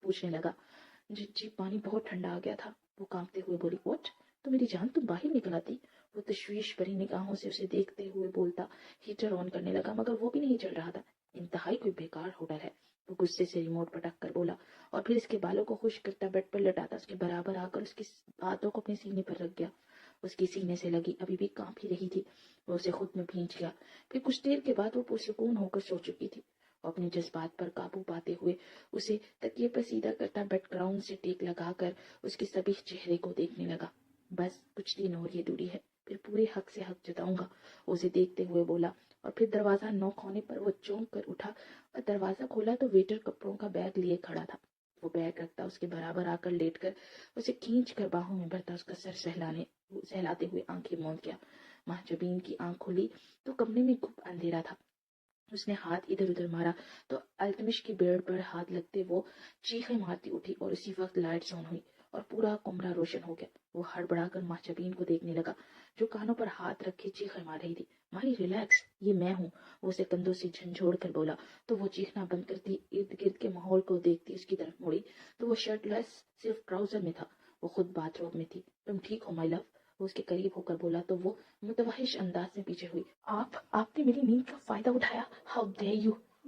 پوچھنے لگا۔ جی پانی بہت ٹھنڈا آ گیا تھا، وہ کانپتے ہوئے بولی۔ واٹ؟ تو میری جان تم باہر نکل آتی؟ وہ تشویش بھری نگاہوں سے اسے دیکھتے ہوئے بولتا۔ ہیٹر آن کرنے لگا مگر وہ بھی نہیں چل رہا تھا۔ انتہائی کوئی بیکار ہوٹل ہے، وہ غصے سے ریموٹ پٹک کر بولا اور پھر اس کے بالوں کو خشک کرتا بیڈ پر لٹاتا اس کے برابر آ کر اس کے ہاتھوں کو اپنے سینے پر رکھ گیا۔ اس کی سینے سے لگی ابھی بھی کانپ ہی رہی تھی۔ وہ اسے خود میں بھینچ گیا۔ پھر کچھ دیر کے بعد وہ پرسکون ہو کر سو چکی تھی۔ اپنے جذبات پر قابو پاتے ہوئے اسے تکیے پر سیدھا کرتا بیک گراؤنڈ سے ٹیک لگا کر اس کے سبیح چہرے کو دیکھنے لگا۔ بس کچھ دن اور یہ دوری ہے، پھر پورے حق سے حق جتاؤں گا، اسے دیکھتے ہوئے بولا، اور پھر دروازہ نوک ہونے پر وہ چونک کر اٹھا اور دروازہ کھولا تو ویٹر کپڑوں کا بیگ لیے کھڑا تھا۔ وہ بیگ رکھتا اس کے برابر آ کر لیٹ کر اسے کھینچ کر باہوں میں بھرتا اس کا سر سہلاتے ہوئے آنکھیں موند گیا۔ مہجبین کی آنکھ کھلی تو کمرے میں گپ اندھیرا تھا۔ اس نے ہاتھ ادھر ادھر مارا تو التمش کی بیڑ پر ہاتھ لگتے وہ چیخیں مارتی اٹھی اور اسی وقت لائٹس آن ہوئی اور پورا کمرہ روشن ہو گیا۔ وہ ہڑبڑا کر مہجبین کو دیکھنے لگا جو کانوں پر ہاتھ رکھے چیخیں مار رہی تھی۔ ماہی ریلیکس، یہ میں ہوں، وہ اسے کندھوں سے جھنجھوڑ کر بولا تو وہ چیخنا بند کرتی ارد گرد کے ماحول کو دیکھتی اس کی طرف مڑی تو وہ شرٹ لیس صرف ٹراؤزر میں تھا۔ وہ خود باتھ روم میں تھی۔ تم ٹھیک ہو مائی لو؟ وہ اس کے قریب ہو کر بولا تو وہ متوحش انداز میں پیچھے ہوئی۔ آپ نے میری نیند کا فائدہ اٹھایا، ہاؤ ڈیئر یو!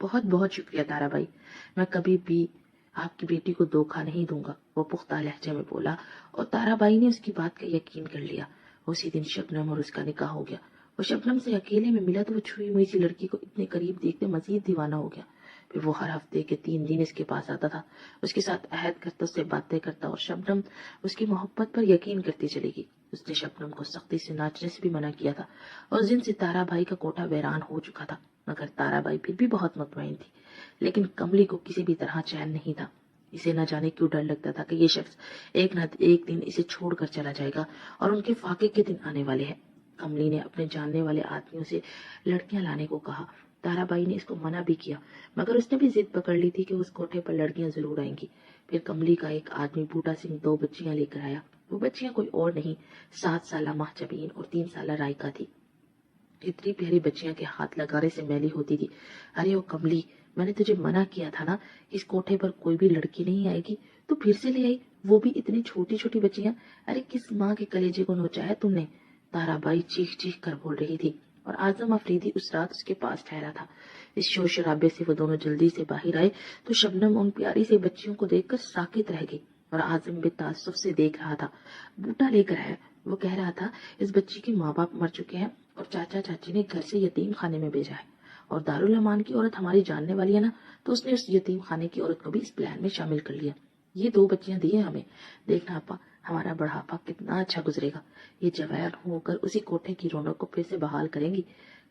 بہت بہت شکریہ تارا بھائی، میں کبھی بھی آپ کی بیٹی کو دھوکہ نہیں دوں گا، وہ پختہ لہجے میں بولا، اور تارا بائی نے اس کی بات کا یقین کر لیا۔ اسی دن شبنم اور اس کا نکاح ہو گیا۔ وہ شبنم سے اکیلے میں ملا تو وہ چھوئی ہوئی سی لڑکی کو اتنے قریب دیکھتے مزید دیوانہ ہو گیا۔ پھر وہ ہر ہفتے کے 3 دن اس کے پاس آتا تھا، اس کے ساتھ عہد کرتا، اس سے باتیں کرتا، اور شبنم اس کی محبت پر یقین کرتی چلے گی۔ اس نے شبنم کو سختی سے ناچنے سے بھی منع کیا تھا، اور اس دن سے تارا بھائی کا کوٹھا ویران ہو چکا تھا، مگر تارا بھائی پھر بھی بہت مطمئن تھی۔ لیکن کملی کو کسی بھی طرح چین نہیں تھا۔ اسے نہ جانے کیوں ڈر لگتا تھا کہ یہ شخص ایک نہ ایک دن اسے چھوڑ کر چلا جائے گا، اور ان کے فاقے کے دن آنے والے ہیں۔ کملی نے اپنے جاننے والے آدمیوں سے لڑکیاں لانے کو کہا۔ تارا بائی نے اس کو منع بھی کیا، مگر اس نے بھی ضد پکڑ لی تھی کہ اس کوٹھے پر لڑکیاں ضرور آئیں گی۔ پھر کملی کا ایک آدمی بوٹا سنگھ 2 بچیاں لے کر آیا۔ وہ بچیاں کوئی اور نہیں، 7 سالہ مہجبین اور 3 سالہ رائکا تھی۔ اتنی پیاری بچیاں کے ہاتھ لگانے سے میلی ہوتی تھی۔ ارے او کملی، میں نے تجھے منع کیا تھا نا، اس کوٹھے پر کوئی بھی لڑکی نہیں آئے گی، تو پھر سے لے آئی، وہ بھی اتنی چھوٹی چھوٹی بچیاں۔ ارے کس ماں کے کلیجے کو نوچایا تم نے؟ تارا بائی چیخ چیخ کر بول رہی تھی، اور اعظم افریدی اس رات اس کے پاس ٹھہرا تھا۔ اس شور شرابے سے وہ دونوں جلدی سے باہر آئے تو شبنم ان پیاری سے بچیوں کو دیکھ کر ساکت رہ گئی، اور اعظم بے تعصب سے دیکھ رہا تھا۔ بوٹا لے کر آیا، وہ کہہ رہا تھا اس بچی کے ماں باپ مر چکے ہیں، اور چاچا چاچی نے گھر سے یتیم خانے میں بھیجا ہے، اور دارالامان کی عورت ہماری جاننے والی ہے نا، تو اس نے اس یتیم خانے کی عورت کو بھی اس پلان میں شامل کر لیا۔ یہ 2 بچیاں دی ہیں ہمیں، دیکھنا آپا ہمارا بڑھاپا کتنا اچھا گزرے گا، یہ جوان ہو کر اسی کوٹھے کی رونق کو پھر سے بحال کریں گی۔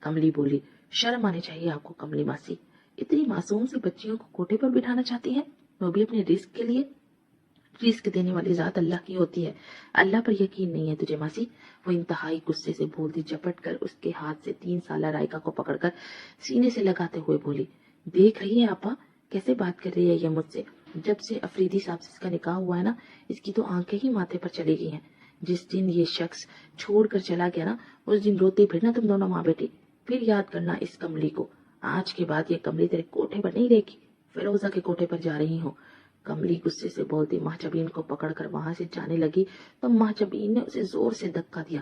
کملی بولی، شرم آنی چاہیے آپ کو کملی ماسی، اتنی معصوم سی بچیوں کو کوٹھے پر بٹھانا چاہتی ہیں، وہ بھی اپنے رزق کے لیے۔ رزق دینے والی ذات اللہ کی ہوتی ہے، اللہ پر یقین نہیں ہے تجھے ماسی؟ وہ انتہائی غصے سے بولتی، جپٹ کر اس کے ہاتھ سے 3 سالہ رائکا کو پکڑ کر سینے سے لگاتے ہوئے بولی، دیکھ رہی ہے آپا کیسے بات کر رہی ہے یہ مجھ سے؟ جب سے افریدی صاحب سے اس کا نکاح ہوا ہے نا، اس کی تو آنکھیں ہی ماتھے پر چلی گئی ہیں۔ جس دن یہ شخص چھوڑ کر چلا گیا نا، اس دن روتے پھرنا تم دونوں ماں بیٹی۔ پھر یاد کرنا اس کملی کو، آج کے بعد یہ کملی تیرے کوٹھے پر نہیں رہے گی، فیروزہ کے کوٹھے پر جا رہی ہوں۔ کملی غصے سے بولتی مہجبین کو پکڑ کر وہاں سے جانے لگی تو مہجبین نے اسے زور سے دھکا دیا۔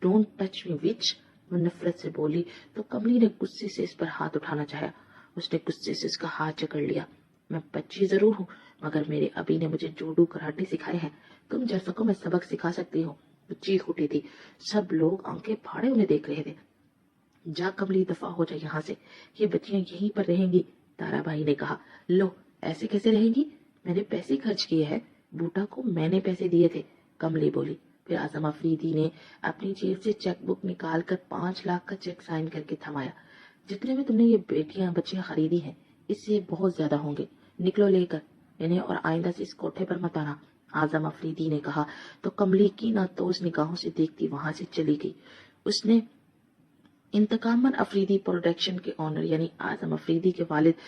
ڈونٹ ٹچ می وچ، وہ نفرت سے بولی تو کملی نے غصے سے اس پر ہاتھ اٹھانا چاہا۔ اس نے غصے سے اس کا ہاتھ جکڑ لیا۔ میں بچی ضرور ہوں، مگر میرے ابی نے مجھے جوڈو کراٹے سکھائے ہیں، تم جیسا کو میں سبق سکھا سکتی ہوں۔ وہ چیخ اٹھی تھی، سب لوگ آنکھیں پھاڑے انہیں دیکھ رہے تھے۔ جا کملی دفع ہو جائے یہاں سے، یہ بچیاں یہیں پر رہیں گی۔ تارا بھائی نے کہا، لو ایسے کیسے رہیں گی؟ میں نے پیسے خرچ کیے ہیں، بوٹا کو میں نے پیسے دیے تھے، کملی بولی۔ پھر اعظم افریدی نے اپنی جیب سے چیک بک نکال کر 5 لاکھ کا چیک سائن کر کے تھمایا۔ جتنے میں تم نے یہ بچیاں خریدی ہیں، اس سے بہت زیادہ ہوں گے، نکلو لے کر انہیں، اور آئندہ سے اس کوٹھے پر مت آنا، اعظم افریدی نے کہا تو کملی کی نہ تو اس نگاہوں سے دیکھتی وہاں سے چلی گئی۔ اس نے انتقام افریدی پروڈکشن کے آنر یعنی اعظم افریدی کے والد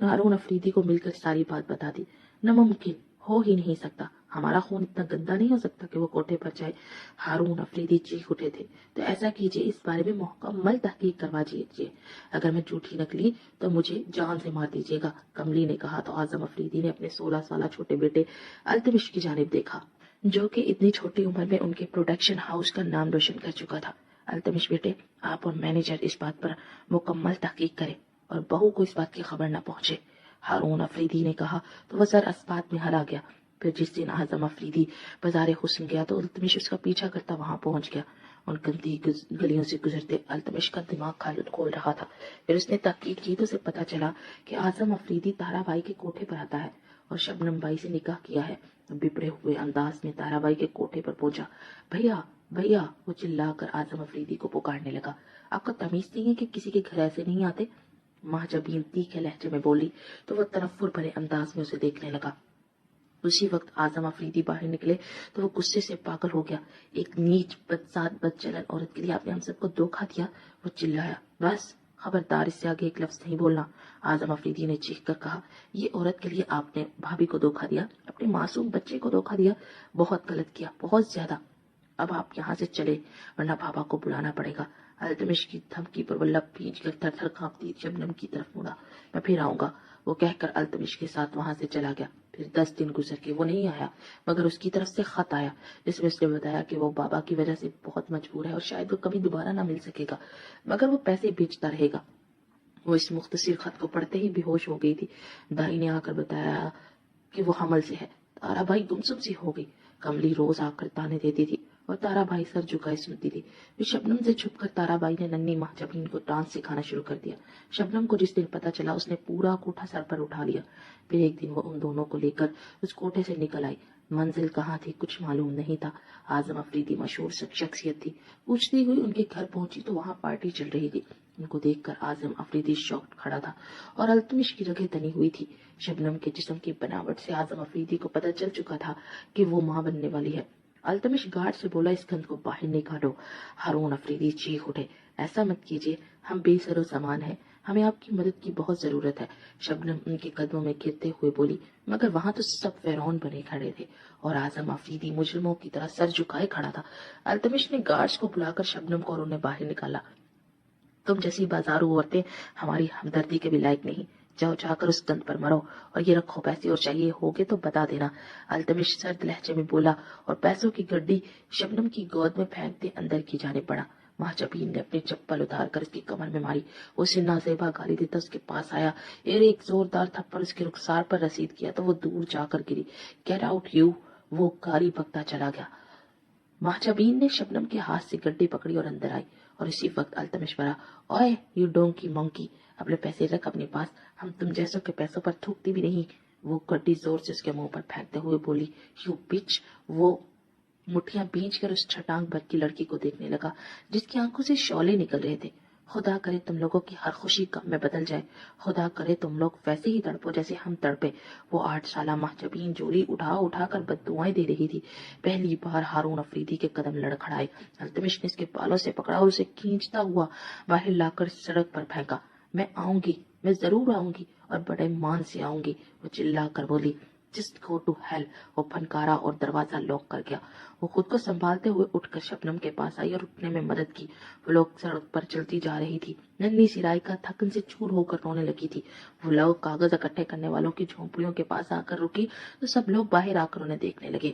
ہارون افریدی کو مل کر ساری بات بتا دی۔ ناممکن، ہو ہی نہیں سکتا، ہمارا خون اتنا گندا نہیں ہو سکتا کہ وہ کوٹھے پر جائے۔ ہارون افریدی چیخ اٹھے تھے، تو ایسا کیجیے، اس بارے میں مکمل تحقیق کروا دیجیے، اگر میں جھوٹی نکلی تو مجھے جان سے مار دیجیے گا، کملی نے کہا تو اعظم افریدی نے اپنے 16 سالہ چھوٹے بیٹے التمش کی جانب دیکھا، جو کہ اتنی چھوٹی عمر میں ان کے پروڈکشن ہاؤس کا نام روشن کر چکا تھا۔ التمش بیٹے، آپ اور مینیجر اس بات پر مکمل تحقیق کریں اور بہو کو اس بات کی خبر نہ پہنچے، ہارون افریدی نے کہا تو وہ سر اسبات میں ہلا گیا۔ پھر جس دن اعظم افریدی بازار حسن گیا تو التمش اس کا پیچھا کرتا وہاں پہنچ گیا۔ ان گندی گلیوں سے گزرتے التمش کا دماغ کھول رہا تھا۔ پھر اس نے تحقیق کی تو اسے پتا چلا کہ اعظم افریدی تارا بائی کے کوٹھے پر آتا ہے اور شبنم بائی سے نکاح کیا ہے۔ بپڑے ہوئے انداز میں تارا بائی کے کوٹھے پر پہنچا۔ بھیا بھیا، وہ چلا کر اعظم افریدی کو پکارنے لگا، آپ کو تمیز نہیں ہے کہ کسی کے گھر ایسے نہیں آتے؟ ماں جب تیکھے لہجے میں بولی تو وہ تنفر بھرے انداز میں اسے دیکھنے لگا۔ اسی وقت اعظم افریدی باہر نکلے تو وہ غصے سے پاگل ہو گیا۔ ایک نیچ بدذات بدچلن عورت کے لیے آپ نے ہم سب کو دھوکہ دیا، وہ چلایا۔ بس خبردار، اس سے آگے ایک لفظ نہیں بولنا، اعظم افریدی نے چیخ کر کہا۔ یہ عورت کے لیے آپ نے بھابھی کو دھوکہ دیا، اپنے معصوم بچے کو دھوکہ دیا، بہت غلط کیا، بہت زیادہ۔ اب آپ یہاں سے چلے ورنہ بابا کو بلانا پڑے گا۔ التمش کی دھمکی پر وہ لب بھیج کر تھر تھر کانپتی شبنم کی طرف مڑا۔ میں پھر آؤں گا، وہ کہہ کر التمش کے ساتھ وہاں سے چلا گیا۔ پھر 10 دن گزر کے وہ نہیں آیا، مگر اس کی طرف سے خط آیا جس میں اس نے بتایا کہ وہ بابا کی وجہ سے بہت مجبور ہے اور شاید وہ کبھی دوبارہ نہ مل سکے گا، مگر وہ پیسے بھیجتا رہے گا۔ وہ اس مختصر خط کو پڑھتے ہی بے ہوش ہو گئی تھی۔ دائی نے آ کر بتایا کہ وہ حمل سے ہے۔ تارا بھائی گمسم سی ہو گئی۔ کملی روز آ کر تانے دیتی تھی اور تارا بھائی سر جھکائے سنتی تھی۔ پھر شبنم سے چھپ کر تارا بھائی نے ننھی مہجبین کو ڈانس سکھانا شروع کر دیا۔ شبنم کو جس دن پتا چلا اس نے پورا کوٹھا سر پر اٹھا لیا۔ پھر ایک دن وہ ان دونوں کو لے کر اس کوٹھے سے نکل آئی۔ منزل کہاں تھی کچھ معلوم نہیں تھا۔ اعظم افریدی مشہور شخصیت تھی۔ پوچھتی ہوئی ان کے گھر پہنچی تو وہاں پارٹی چل رہی تھی۔ ان کو دیکھ کر اعظم افریدی شوق کھڑا تھا اور التمش کی رگیں تنی ہوئی تھی۔ شبنم کے جسم کی بناوٹ سے اعظم افریدی کو پتہ چل چکا تھا کہ وہ ماں بننے والی ہے۔ التمش گارڈ سے بولا اس گند کو باہر نکالو۔ ہارون افریدی چیخ اٹھے، ایسا مت کیجیے، ہم بے سر و سامان ہیں، ہمیں آپ کی مدد کی بہت ضرورت ہے۔ شبنم ان کے قدموں میں گرتے ہوئے بولی، مگر وہاں تو سب فرعون بنے کھڑے تھے اور اعظم افریدی مجرموں کی طرح سر جھکائے کھڑا تھا۔ التمش نے گارڈز کو بلا کر شبنم کو اور انہیں باہر نکالا۔ تم جیسی بازارو عورتیں ہماری ہمدردی کے بھی لائق نہیں، جاؤ جا کر اس گند پر مرو، اور یہ رکھو پیسے اور چاہیے ہوگے تو بتا دینا۔ التمش سرد لہجے میں بولا اور پیسوں کی گڈی شبنم کی گود میں پھینکتے اندر کی جانب بڑھا۔ مہجبین نے اپنی چپل اتار کر اس کی کمر میں ماری۔ اسے نازیبا گالی دیتا اس کے پاس آیا اور ایک زوردار تھپڑ اس کے رخسار پر رسید کیا تو وہ دور جا کر گری۔ Get out you! وہ گالی بکتا چلا گیا۔ مہجبین نے شبنم کے ہاتھ سے گڈی پکڑی اور اندر آئی، اور اسی وقت التمش بڑھا، اوئے یو ڈونکی مونکی، اپنے پیسے رکھ اپنے پاس، ہم تم جیسوں کے پیسوں پر تھوکتی بھی نہیں۔ وہ گڈی زور سے اس کے منہ پر پھینکتے ہوئے بولی، یو بچ! وہ مٹھیاں بھیج کر اس چھٹانگ بھر کی لڑکی کو دیکھنے لگا جس کی آنکھوں سے شعلے نکل رہے تھے۔ خدا کرے تم لوگوں کی ہر خوشی غم میں بدل جائے، خدا کرے تم لوگ ویسے ہی تڑپو جیسے ہم تڑپے۔ وہ 8 سالہ مہجبین جولی اٹھا اٹھا کر بددعائیں دے رہی تھی۔ پہلی بار ہارون افریدی کے قدم لڑکھڑائے۔ التمش نے اس کے بالوں سے پکڑا اور اسے کھینچتا ہوا باہر لا کر سڑک پر پھینکا۔ میں آؤں گی، میں ضرور آؤں گی، اور بڑے مان سے آؤں گی، وہ چلا کر بولی۔ Just go to hell! وہ پھنکارا اور دروازہ لاک کر گیا۔ وہ خود کو سنبھالتے ہوئے اٹھ کر شبنم کے پاس آئی اور اٹھنے میں مدد کی۔ وہ لوگ سڑک پر چلتی جا رہی تھی۔ ننھی سی رائکا تھکن سے چور ہو کر رونے لگی تھی۔ وہ لوگ کاغذ اکٹھے کرنے والوں کی جھونپڑیوں کے پاس آ کر رکی تو سب لوگ باہر آ کر انہیں دیکھنے لگے۔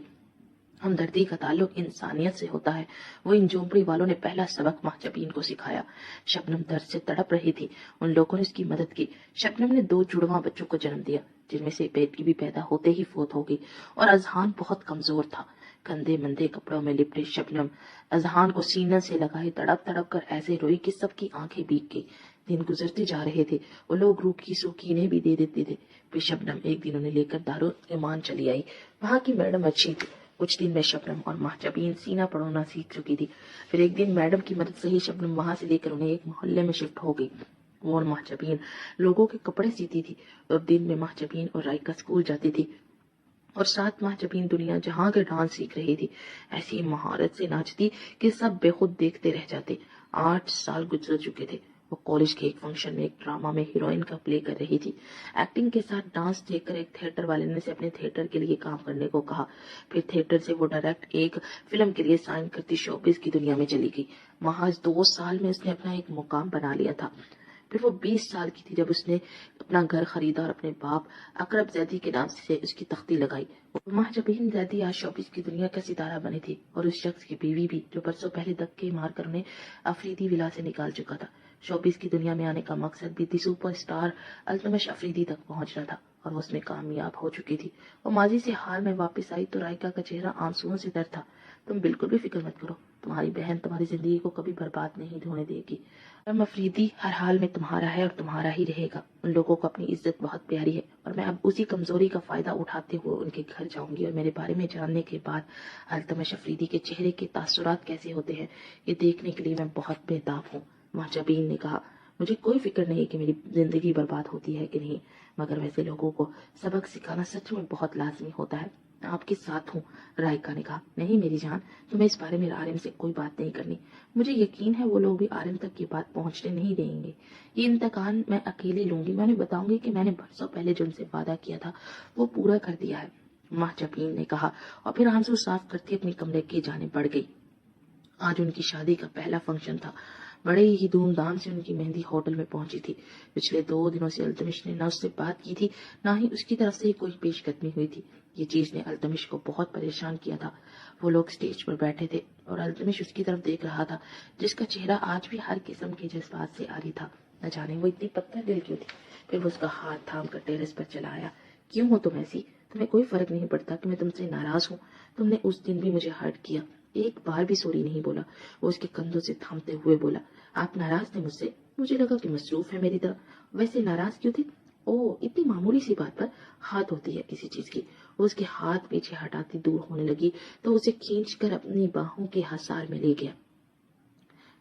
ہمدردی کا تعلق انسانیت سے ہوتا ہے، وہ ان جھونپڑی والوں نے پہلا سبق مہجبین کو سکھایا۔ شبنم درد سے تڑپ رہی تھی، ان لوگوں نے اس کی مدد کی۔ شبنم نے 2 جڑواں بچوں کو جنم دیا جن میں سے بیٹی بھی پیدا ہوتے ہی فوت ہو گئی، اور اذہان بہت کمزور تھا۔ گندے مندے کپڑوں میں لپٹے شبنم اذہان کو سینہ سے لگائے تڑپ تڑپ کر ایسے روئی کہ سب کی آنکھیں بھیگ گئی۔ دن گزرتے جا رہے تھے، وہ لوگ روکھی سوکھی انہیں بھی دے دیتے تھے۔ پھر شبنم ایک دن انہیں لے کر دارالایمان چلی آئی۔ وہاں کی میڈم اچھی تھی۔ کچھ دن میں شبنم اور مہجبین سینہ پڑھنا سیکھ چکی تھی۔ پھر ایک دن میڈم کی مدد سے ہی شبنم وہاں سے لے کر انہیں ایک محلے میں شفٹ ہو گئی۔ وہ اور مہجبین لوگوں کے کپڑے سیتی تھی، اور دن میں مہجبین اور رائکا اسکول جاتی تھی، اور 7 مہجبین دنیا جہاں کے ڈانس سیکھ رہی تھی۔ ایسی مہارت سے ناچتی کہ سب بے خود دیکھتے رہ جاتے۔ 8 سال گزر چکے تھے۔ وہ کالج کے ایک فنکشن میں ایک ڈرامہ میں ہیروئن کا پلے کر رہی تھی۔ ایکٹنگ کے ساتھ ڈانس دیکھ کر ایک تھیٹر والے نے اسے اپنے تھیٹر کے لیے کام کرنے کو کہا۔ پھر تھیٹر سے وہ ڈائریکٹ ایک فلم کے لیے سائن کرتی شوبز کی دنیا میں چلی گئی۔ محض 2 سال میں اس نے اپنا ایک مقام بنا لیا تھا۔ پھر وہ 20 سال کی تھی جب اس نے اپنا گھر خریدا اور اپنے باپ اقرب زیدی کے نام سے اس کی تختی لگائی۔ مہجبین زیدی آج شوبز کی دنیا کا ستارہ بنی تھی، اور اس شخص کی بیوی بھی جو برسوں پہلے دھکے مار کر انہیں افریدی ولا سے نکال چکا تھا۔ شوبز کی دنیا میں آنے کا مقصد بھی دی سپر سٹار التمش افریدی تک پہنچ رہا تھا، اور وہ اس میں کامیاب ہو چکی تھی۔ وہ ماضی سے حال میں واپس آئی تو رائکا کا چہرہ آنسوؤں سے تر تھا۔ تم بالکل بھی فکر مت کرو، تمہاری بہن تمہاری زندگی کو کبھی برباد نہیں ہونے دے گی۔ افریدی ہر حال میں تمہارا ہے اور تمہارا ہی رہے گا۔ ان لوگوں کو اپنی عزت بہت پیاری ہے، اور میں اب اسی کمزوری کا فائدہ اٹھاتے ہوئے ان کے گھر جاؤں گی، اور میرے بارے میں جاننے کے بعد التمش افریدی کے چہرے کے تاثرات کیسے ہوتے ہیں یہ دیکھنے کے لیے میں بہت بےتاب ہوں۔ مہجبین نے کہا، مجھے کوئی فکر نہیں کہ میری زندگی برباد ہوتی ہے کہ نہیں، مگر ویسے لوگوں کو سبق سکھانا سچ میں بہت لازمی ہوتا ہے۔ میں آپ کے ساتھ ہوں، رائکا نے کہا۔ نہیں میری جان، تمہیں اس بارے میں عالم سے کوئی بات نہیں کرنی۔ مجھے یقین ہے وہ لوگ بھی عالم تک یہ بات پہنچنے نہیں دیں گے۔ یہ انتقام میں اکیلے لوں گی۔ میں انہیں بتاؤں گی کہ میں نے برسوں پہلے جو ان سے وعدہ کیا تھا وہ پورا کر دیا ہے، مہجبین نے کہا، اور پھر آنسو صاف کرتی اپنی کمرے کی جانب بڑھ گئی۔ آج ان کی شادی کا پہلا فنکشن تھا۔ بڑے ہی دھوم دھام سے ان کی مہندی ہوٹل میں پہنچی تھی۔ پچھلے 2 دنوں سے التمش نے نہ اس سے بات کی تھی، نہ ہی اس کی طرف سے کوئی پیش قدمی ہوئی تھی۔ یہ چیز نے التمش کو بہت پریشان کیا تھا۔ وہ لوگ سٹیج پر بیٹھے تھے اور التمش اس کی طرف دیکھ رہا تھا، جس کا چہرہ آج بھی ہر قسم کے جذبات سے عاری تھا۔ نہ جانے وہ اتنی پتھر دل کیوں تھی۔ پھر وہ اس کا ہاتھ تھام کر ٹیرس پر چلا آیا۔ کیوں ہو تم ایسی؟ تمہیں کوئی فرق نہیں پڑتا کہ میں تم سے ناراض ہوں؟ تم نے اس دن بھی مجھے ہرٹ کیا، ایک بار بھی سوری نہیں بولا۔ وہ اس کے کندھوں سے تھامتے ہوئے بولا، آپ ناراض تھے مجھ سے؟ مجھے لگا کہ مصروف ہے میری طرح۔ ویسے ناراض کیوں تھے؟ او، اتنی معمولی سی بات پر ہاتھ ہوتی ہے کسی چیز کی۔ وہ اس کے ہاتھ پیچھے ہٹاتی دور ہونے لگی تو اسے کھینچ کر اپنی باہوں کے حصار میں لے گیا۔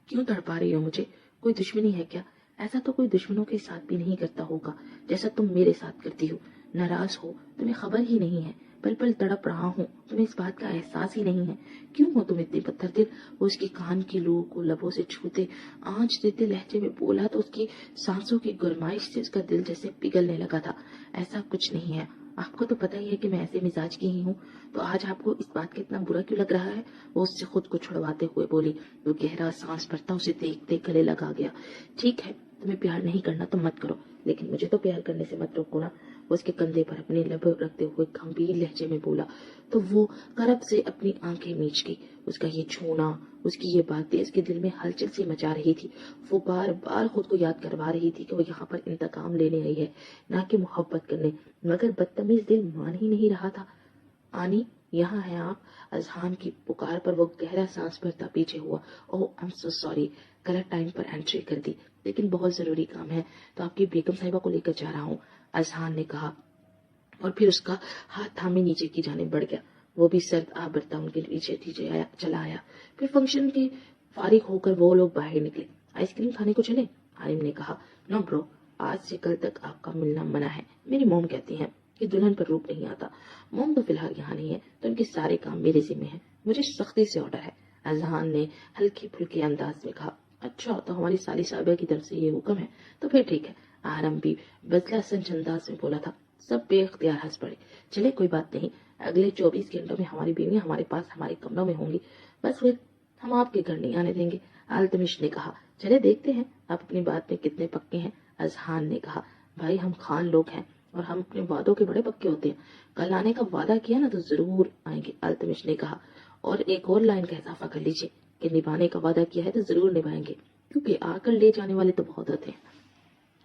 کیوں تڑپا رہی ہو مجھے؟ کوئی دشمنی ہے کیا؟ ایسا تو کوئی دشمنوں کے ساتھ بھی نہیں کرتا ہوگا جیسا تم میرے ساتھ کرتی ہو۔ ناراض ہو؟ تمہیں خبر ہی نہیں ہے، پل پل تڑپ رہا ہوں، تمہیں اس بات کا احساس ہی نہیں ہے۔ کیوں ہو تم اتنے پتھر دل؟ وہ اس کی کان کی لو کو لبوں سے چھوتے آنچ دیتے لہجے میں بولا تو اس کی سانسوں کی گرمائش سے اس کا دل جیسے پگھلنے لگا تھا۔ ایسا کچھ نہیں ہے، آپ کو تو پتہ ہی ہے کہ میں ایسے مزاج کی ہی ہوں، تو آج آپ کو اس بات کا اتنا برا کیوں لگ رہا ہے؟ وہ اس سے خود کو چھڑواتے ہوئے بولی۔ وہ گہرا سانس بھرتا اسے دیکھتے گلے لگا گیا۔ ٹھیک ہے، تمہیں پیار نہیں کرنا تو مت کرو، لیکن مجھے تو پیار کرنے سے مت روکو نا۔ وہ اس کے کندھے پر اپنے لب رکھتے ہوئے گمبھیر لہجے میں بولا تو وہ کرب سے اپنی آنکھیں میچ گئی۔ اس کا یہ چھونا، اس کی یہ باتیں اس کے دل میں ہلچل سی مچا رہی تھی۔ وہ بار بار خود کو یاد کروا رہی تھی کہ وہ یہاں پر انتقام لینے آئی ہے، نہ کہ محبت کرنے، مگر بدتمیز دل مان ہی نہیں رہا تھا۔ آنی، یہاں ہے آپ؟ اذہان کی پکار پر وہ گہرا سانس بھرتا پیچھے ہوا۔ اوہ، آئی ایم سو سوری، غلط ٹائم پر انٹری کر دی، لیکن بہت ضروری کام ہے تو آپ کی بیگم صاحبہ کو لے کر جا رہا ہوں، اذہان نے کہا، اور پھر اس کا ہاتھ تھامے نیچے کی جانب بڑھ گیا۔ وہ بھی سرد آ برتا ان کے پیچھے چلا آیا۔ پھر فنکشن کے فارغ ہو کر وہ لوگ باہر نکلے۔ آئس کریم کھانے کو چلے؟ عالم نے کہا۔ نو برو، آج سے کل تک آپ کا ملنا منع ہے۔ میری موم کہتی ہیں کہ دلہن پر روپ نہیں آتا۔ موم تو فی الحال یہاں نہیں ہے تو ان کے سارے کام میرے ذمہ ہیں، مجھے سختی سے آرڈر ہے، اذہان نے ہلکے پھلکے انداز میں کہا۔ اچھا، تو ہماری سالی صاحبہ کی طرف سے یہ حکم ہے تو پھر ٹھیک ہے، آرم بھی بدلہ سنج انداز میں بولا تھا۔ سب بے اختیار ہنس پڑے۔ چلے، کوئی بات نہیں، اگلے 24 گھنٹوں میں ہماری بیویاں ہمارے پاس ہمارے کمروں میں ہوں گی، بس پھر ہم آپ کے گھر نہیں آنے دیں گے، التمش نے کہا۔ چلے دیکھتے ہیں آپ اپنی بات میں کتنے پکے ہیں، اذہان نے کہا۔ بھائی، ہم خان لوگ ہیں اور ہم اپنے وعدوں کے بڑے پکے ہوتے ہیں، کل آنے کا وعدہ کیا نا تو ضرور آئیں گے، التمش نے کہا۔ اور ایک اور لائن کا اضافہ کر لیجیے کہ نبھانے کا وعدہ کیا ہے تو ضرور نبھائیں گے، کیونکہ آ کر لے جانے والے تو بہت ہوتے ہیں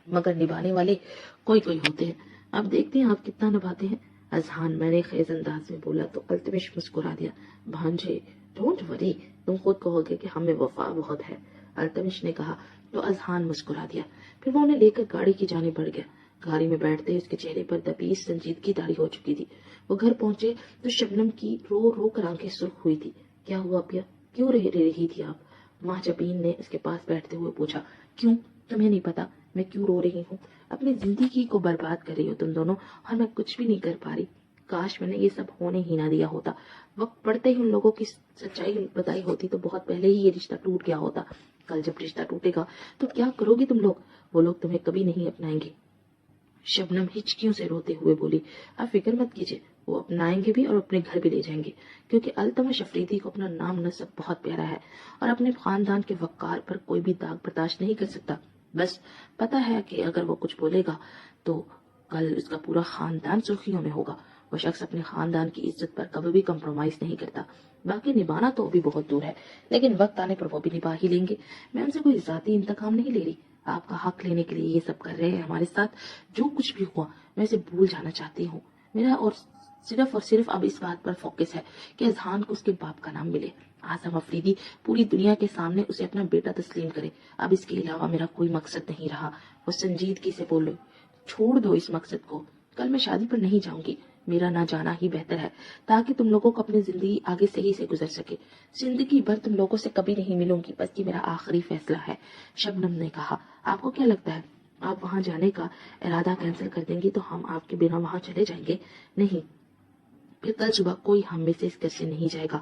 مگر نبھانے والے کوئی کوئی ہوتے ہیں۔ اب دیکھتے ہیں آپ کتنا نبھاتے ہیں، اذہان میں نے خیز انداز میں بولا تو التمش مسکرا دیا۔ بھانجے، ڈونٹ وری، تم خود کہو گے کہ ہمیں وفا بہت ہے، التمش نے کہا تو اذہان مسکرا دیا۔ پھر وہ انہیں لے کر گاڑی کی جانب بڑھ گیا۔ گاڑی میں بیٹھتے اس کے چہرے پر دبیز سنجیدگی طاری ہو چکی تھی۔ وہ گھر پہنچے تو شبنم کی رو رو کر آنکھیں سرخ ہوئی تھی۔ کیا ہوا پیا؟ کیوں رہ رہی تھی آپ؟ مہجبین نے اس کے پاس بیٹھتے ہوئے پوچھا۔ کیوں؟ تمہیں نہیں پتا میں کیوں رو رہی ہوں؟ اپنی زندگی کو برباد کر رہی ہو تم دونوں اور میں کچھ بھی نہیں کر پا رہی۔ کاش میں نے یہ سب ہونے ہی نہ دیا ہوتا، وقت پڑتے ہی ان لوگوں کی سچائی بتائی ہوتی تو بہت پہلے ہی یہ رشتہ ٹوٹ گیا ہوتا۔ کل جب رشتہ ٹوٹے گا تو کیا کرو گی تم لوگ؟ وہ لوگ تمہیں کبھی نہیں اپنائیں گے، شبنم ہچکیوں سے روتے ہوئے بولی۔ آپ فکر مت کیجیے، وہ اپنائیں گے بھی اور اپنے گھر بھی لے جائیں گے، کیونکہ التمش افریدی کو اپنا نام نسب بہت پیارا ہے اور اپنے خاندان کے وقار پر کوئی بھی داغ برداشت نہیں کر سکتا۔ بس پتا ہے کہ اگر وہ کچھ بولے گا تو کل اس کا پورا خاندان سرخیوں میں ہوگا۔ وہ شخص اپنے خاندان کی عزت پر کبھی بھی کمپرومائز نہیں کرتا۔ باقی نبھانا تو ابھی بہت دور ہے، لیکن وقت آنے پر وہ بھی نبھا ہی لیں گے۔ میں ان سے کوئی ذاتی انتقام نہیں لے رہی، آپ کا حق لینے کے لیے یہ سب کر رہے ہیں ہمارے ساتھ۔ جو کچھ بھی ہوا میں اسے بھول جانا چاہتی ہوں۔ میرا اور صرف اب اس بات پر فوکس ہے کہ اذہان کو اس کے باپ کا نام ملے، اعظم افریدی پوری دنیا کے سامنے اسے اپنا بیٹا تسلیم کرے۔ اب اس کے علاوہ میرا کوئی مقصد نہیں رہا۔ وہ سنجیدگی سے بولے۔ چھوڑ دو اس مقصد کو، کل میں شادی پر نہیں جاؤں گی، میرا نہ جانا ہی بہتر ہے تاکہ تم لوگوں کو اپنی زندگی آگے صحیح سے گزر سکے۔ زندگی بھر تم لوگوں سے کبھی نہیں ملوں گی، بس یہ میرا آخری فیصلہ ہے، شبنم نے کہا۔ آپ کو کیا لگتا ہے آپ وہاں جانے کا ارادہ کینسل کر دیں گی تو ہم آپ کے بنا وہاں چلے جائیں گے؟ نہیں، پھر کل صبح کوئی ہم میں سے اس گھر سے نہیں جائے گا،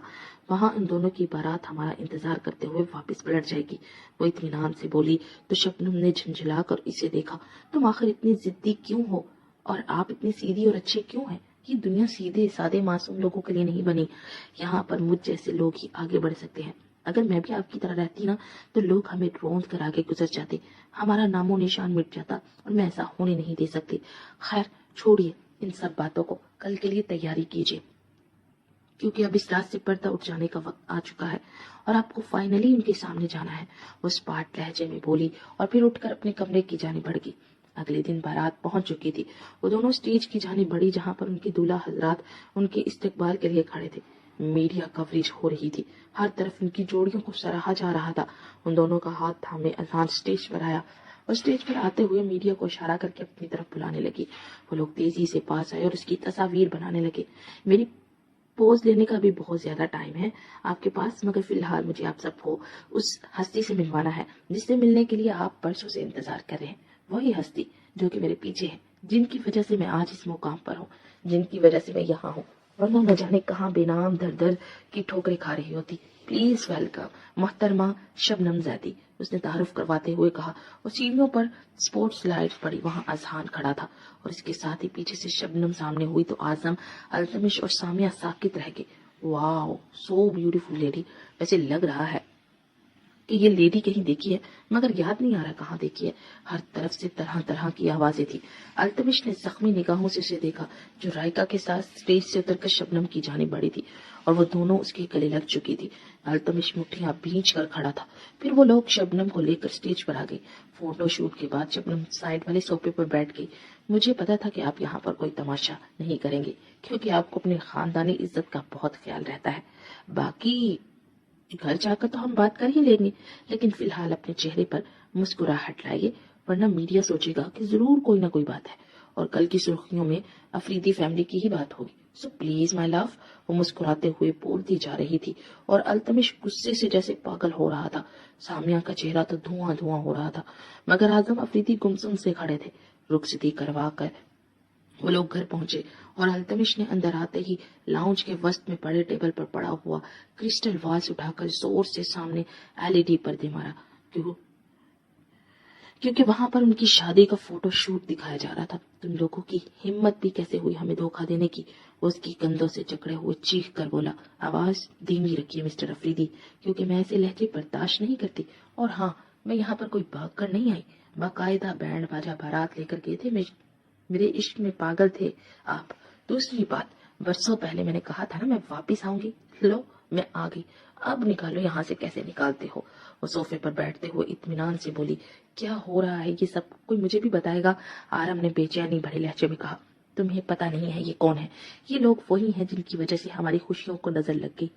وہاں ان دونوں کی بارات ہمارا انتظار کرتے ہوئے واپس پلٹ جائے گی۔ وہ اطمینان سے بولی تو شبنم نے جھنجھلا کر اسے دیکھا۔ تم آخر اتنی ضدی کیوں ہو اور آپ اتنی سیدھی اور اچھے کیوں ہیں؟ یہ دنیا سیدھے سادے معصوم لوگوں کے لیے نہیں بنی، یہاں پر مجھ جیسے لوگ ہی آگے بڑھ سکتے ہیں۔ اگر میں بھی آپ کی طرح رہتی نا تو لوگ ہمیں روند کر آگے گزر جاتے، ہمارا نام و نشان مٹ جاتا، اور میں ایسا ہونے نہیں دے سکتی۔ خیر چھوڑیے ان سب باتوں کو، کل کے لیے تیاری کیجیے۔ کیونکہ اب اس رات سے پردہ اٹھ جانے کا وقت آ چکا ہے اور آپ کو فائنلی ان کے سامنے جانا ہے، وہ اسپاٹ لہجے میں بولی اور پھر اٹھ کر اپنے کمرے کی جانب بڑھ گئی۔ اگلے دن بارات پہنچ چکی تھی۔ وہ دونوں اسٹیج کی جانب بڑھی جہاں پر ان کے دولہا حضرات ان کے استقبال کے لیے کھڑے تھے۔ میڈیا کوریج ہو رہی تھی، ہر طرف ان کی جوڑیوں کو سراہا جا رہا تھا۔ ان دونوں کا ہاتھ تھامے اذان اسٹیج پر آیا اور اسٹیج پر آتے ہوئے میڈیا کو اشارہ کر کے اپنی طرف بلانے لگی۔ وہ لوگ تیزی سے پاس آئے اور اس کی تصاویر بنانے لگے۔ میری پوز لینے کا بھی بہت زیادہ ٹائم ہے آپ کے پاس، مگر فی الحال مجھے آپ سب کو اس ہستی سے ملوانا ہے جس سے ملنے کے لیے آپ برسوں سے انتظار کر رہے ہیں۔ وہی ہستی جو کہ میرے پیچھے ہے، جن کی وجہ سے میں آج اس مقام پر ہوں، جن کی وجہ سے میں یہاں ہوں، ورنہ نہ جانے کہاں بے نام در در کی ٹھوکریں کھا رہی ہوتی۔ پلیز ویلکم محترمہ شبنم زیدی، اس نے تعارف کرواتے ہوئے کہا، اور سیڑھیوں پر سپورٹس لائٹس پڑی، وہاں اذہان کھڑا تھا اور اس کے ساتھ ہی پیچھے سے شبنم سامنے ہوئی تو اعظم، التمش اور سامیہ ساکت رہ گئے۔ واو، سو بیوٹیفل لیڈی۔ ویسے لگ رہا ہے کہ یہ لیڈی کہیں دیکھی ہے، مگر یاد نہیں آ رہا کہاں دیکھی ہے۔ ہر طرف سے طرح طرح کی آوازیں تھی۔ التمش نے زخمی نگاہوں سے اسے دیکھا جو رائکا کے ساتھ اسٹیج سے اتر کر شبنم کی جانب بڑھی تھی اور وہ دونوں اس کے گلے لگ چکی تھی۔ التمش مٹھیاں بھینچ کر کھڑا تھا۔ پھر وہ لوگ شبنم کو لے کر اسٹیج پر آ گئی۔ فوٹو شوٹ کے بعد شبنم سائڈ والے صوفے پر بیٹھ گئی۔ مجھے پتا تھا کہ آپ یہاں پر کوئی تماشا نہیں کریں گے کیونکہ آپ کو اپنے خاندانی عزت کا بہت خیال رہتا ہے۔ باقی گھر جا کر تو ہم بات کر ہی لیں گے، لیکن فی الحال اپنے چہرے پر مسکراہٹ لائیے، ورنہ میڈیا سوچے گا کہ ضرور کوئی نہ کوئی بات ہے اور کل کی سرخیوں میں افریدی فیملی کی ہی بات ہوگی۔ سو پلیز مائی لو، وہ مسکراتے ہوئے بولتی جا رہی تھی اور التمش غصے سے جیسے پاگل ہو رہا تھا۔ سامیہ کا چہرہ تو دھواں دھواں ہو رہا تھا، مگر اعظم افریدی گمسم سے کھڑے تھے۔ رخصتی کروا کر وہ لوگ گھر پہنچے اور التمش نے اندر آتے ہی لاؤنج کے وسط میں پڑے ٹیبل پر پڑا ہوا کرسٹل واز اٹھا کر زور سے سامنے LED پردے مارا، کیونکہ وہاں پر ان کی شادی کا فوٹو شوٹ دکھایا جا رہا تھا۔ تم لوگوں کی ہمت بھی کیسے ہوئی ہمیں دھوکہ دینے کی؟ وہ اس کی کندھوں سے جکڑے ہوئے چیخ کر بولا۔ آواز دھیمی رکھیے مسٹر افریدی، کیونکہ میں ایسے لہجے برداشت نہیں کرتی، اور ہاں، میں یہاں پر کوئی بھاگ کر نہیں آئی، باقاعدہ بینڈ باجا بارات لے کر گئے تھے، میرے عشق میں پاگل تھے آپ۔ دوسری بات، برسوں پہلے میں نے کہا تھا نا میں واپس آؤں گی، لو میں آ گئی، اب نکالو یہاں سے کیسے نکالتے ہو۔ وہ صوفے پر بیٹھتے ہوئے اطمینان سے بولی، کیا ہو رہا ہے یہ سب کوئی مجھے بھی بتائے گا؟ آرم نے بے چینی بھرے لہجے میں کہا، تمہیں پتا نہیں ہے یہ کون ہے؟ یہ لوگ وہی ہیں جن کی وجہ سے ہماری خوشیوں کو نظر لگ گئی۔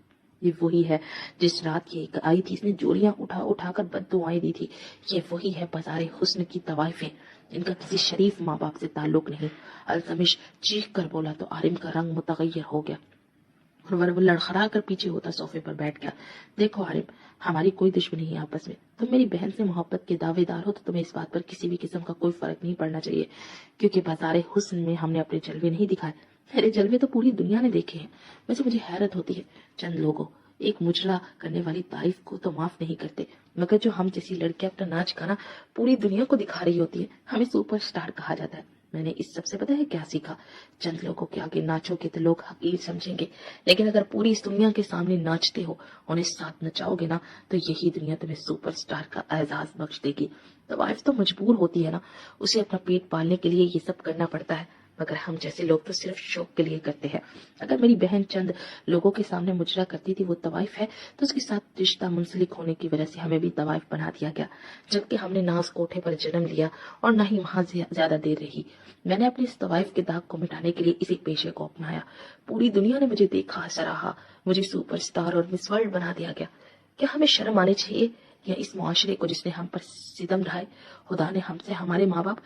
یہ وہی ہے جس رات یہ آئی تھی، اس نے جوڑیاں اٹھا اٹھا کر بددعائیں دی تھی۔ یہ وہی ہے بازار حسن کی طوائفیں جن کا کسی شریف ماں باپ سے تعلق نہیں۔ التمش چیخ کر بولا تو عارم کا رنگ متغیر ہو گیا اور وہ لڑکھڑا کر پیچھے ہوتا صوفے پر بیٹھ گیا۔ دیکھو عارم، ہماری کوئی دشمنی ہے آپس میں، تم میری بہن سے محبت کے دعوے دار ہو تو تمہیں اس بات پر کسی بھی قسم کا کوئی فرق نہیں پڑنا چاہیے، کیونکہ بازار حسن میں ہم نے اپنے جلوے نہیں دکھائے، میرے جلوے تو پوری دنیا نے دیکھے ہیں۔ ویسے مجھے حیرت ہوتی ہے، چند لوگوں ایک مجرا کرنے والی تعریف کو تو معاف نہیں کرتے، مگر جو ہم جیسی لڑکیاں اپنا ناچ گانا پوری دنیا کو دکھا رہی ہوتی ہے، ہمیں سپر سٹار کہا جاتا ہے۔ میں نے اس سب سے پتہ ہے کیا سیکھا؟ چند لوگوں کے آگے ناچو گے تو لوگ حقیر سمجھیں گے، لیکن اگر پوری اس دنیا کے سامنے ناچتے ہو، انہیں ساتھ نچاؤ گے نا، تو یہی دنیا تمہیں سپر سٹار کا اعزاز بخش دے گی۔ تو وائف تو مجبور ہوتی ہے نا، اسے اپنا پیٹ پالنے کے لیے یہ سب کرنا پڑتا ہے، مگر ہم جیسے لوگ تو صرف شوق کے لیے کرتے ہیں۔ اگر میری بہن چند لوگوں کے سامنے مجرا کرتی تھی وہ طوائف ہے، تو اس کے ساتھ رشتہ منسلک ہونے کی وجہ سے ہمیں بھی طوائف بنا دیا گیا، جبکہ ہم نے ناز کوٹھے پر جنم لیا اور نہ ہی وہاں زیادہ دیر رہی۔ میں نے اپنے اس طوائف کے داغ کو مٹانے کے لیے اسی پیشے کو اپنایا۔ پوری دنیا نے مجھے دیکھا، سراہا، مجھے سپر سٹار اور مس ورلڈ بنا دیا گیا۔ کیا ہمیں شرم آنی چاہیے؟ یا اس معاشرے کو جس نے ہم پر ستم ڈھائے؟ خدا نے ہم سے ہمارے ماں باپ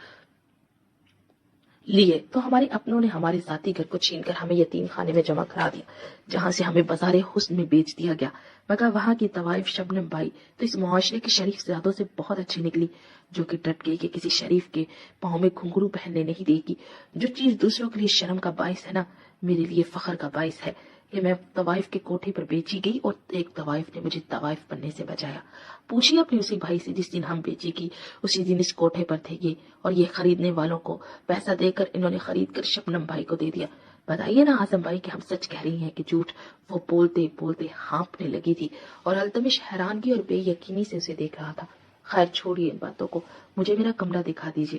لیے تو ہمارے اپنوں نے ہمارے ذاتی گھر کو چھین کر ہمیں یتیم خانے میں جمع کرا دیا، جہاں سے ہمیں بازار حسن میں بیچ دیا گیا۔ مگر وہاں کی طوائف شبنم بائی تو اس معاشرے کے شریف زیادوں سے بہت اچھی نکلی، جو کہ ڈٹ گئی کہ کسی شریف کے پاؤں میں گھنگرو پہننے نہیں دے گی۔ جو چیز دوسروں کے لیے شرم کا باعث ہے نا، میرے لیے فخر کا باعث ہے کہ میں طوائف کے کوٹھے پر بیچی گئی اور ایک طوائف نے مجھے طوائف بننے سے بچایا۔ پوچھیے اپنے اسی بھائی سے جس دن ہم بیچی گئی اسی دن اس کوٹھے پر تھے یہ، اور یہ خریدنے والوں کو پیسہ دے کر انہوں نے خرید کر شبنم بھائی کو دے دیا۔ بتائیے نا اعظم بھائی کہ ہم سچ کہہ رہی ہیں کہ جھوٹ؟ وہ بولتے بولتے ہانپنے لگی تھی اور التمش حیرانگی اور بے یقینی سے اسے دیکھ رہا تھا۔ خیر چھوڑیے ان باتوں کو، مجھے میرا کمرہ دکھا دیجیے،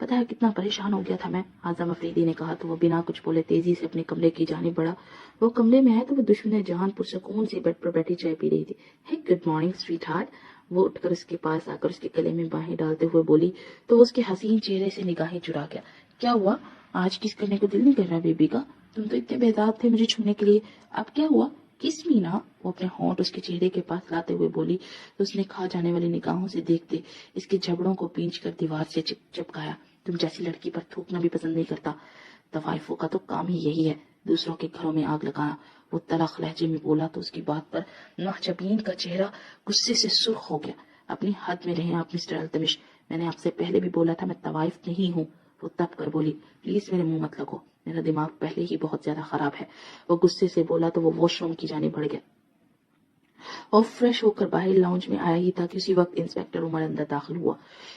پتہ ہے کتنا پریشان ہو گیا تھا میں، اعظم افریدی نے کہا تو وہ بنا کچھ بولے تیزی سے اپنے کمرے کی جانب بڑھا۔ وہ کمرے میں آئے تو وہ دشمن جان پرسکون سے بیڈ پر بیٹھی چائے پی رہی تھی۔ ہے گڈ مارننگ سویٹ ہارٹ، وہ اٹھ کر اس کے پاس آ کر اس کے گلے میں باہیں ڈالتے ہوئے بولی تو وہ اس کے حسین چہرے سے نگاہیں چرا گیا۔ کیا ہوا؟ آج کس کرنے کو دل نہیں کر رہا بیبی کا؟ تم تو اتنے بیداد تھے مجھے چھونے کے لیے، اب کیا ہوا؟ کس مینا؟ وہ اپنے ہونٹ اس کے چہرے کے پاس لاتے ہوئے بولی تو اس نے کھا جانے والی نگاہوں سے دیکھتے اس کے جبڑوں کو پینچ کر دیوار سے چپکایا۔ تم جیسی لڑکی پر تھوکنا بھی پسند نہیں کرتا، طوائفوں کا تو کام ہی یہی ہے، دوسروں کے گھروں میں آگ لگانا۔ وہ تلخ لہجے میں بولا تو اس کی بات پر نوجبین کا چہرہ غصے سے سرخ ہو گیا۔ اپنی حد میں رہیں آپ مسٹر التمش، میں نے آپ سے پہلے بھی بولا تھا میں طوائف نہیں ہوں۔ وہ تب کر بولی پلیز میرے منہ مت لگو، میرا دماغ پہلے ہی بہت زیادہ خراب ہے۔ وہ غصے سے بولا تو وہ واش روم کی جانب بڑھ گیا اور فریش ہو کر باہر لاؤنج میں آیا ہی تھا کہ اسی وقت انسپیکٹر عمر اندر داخل ہوا۔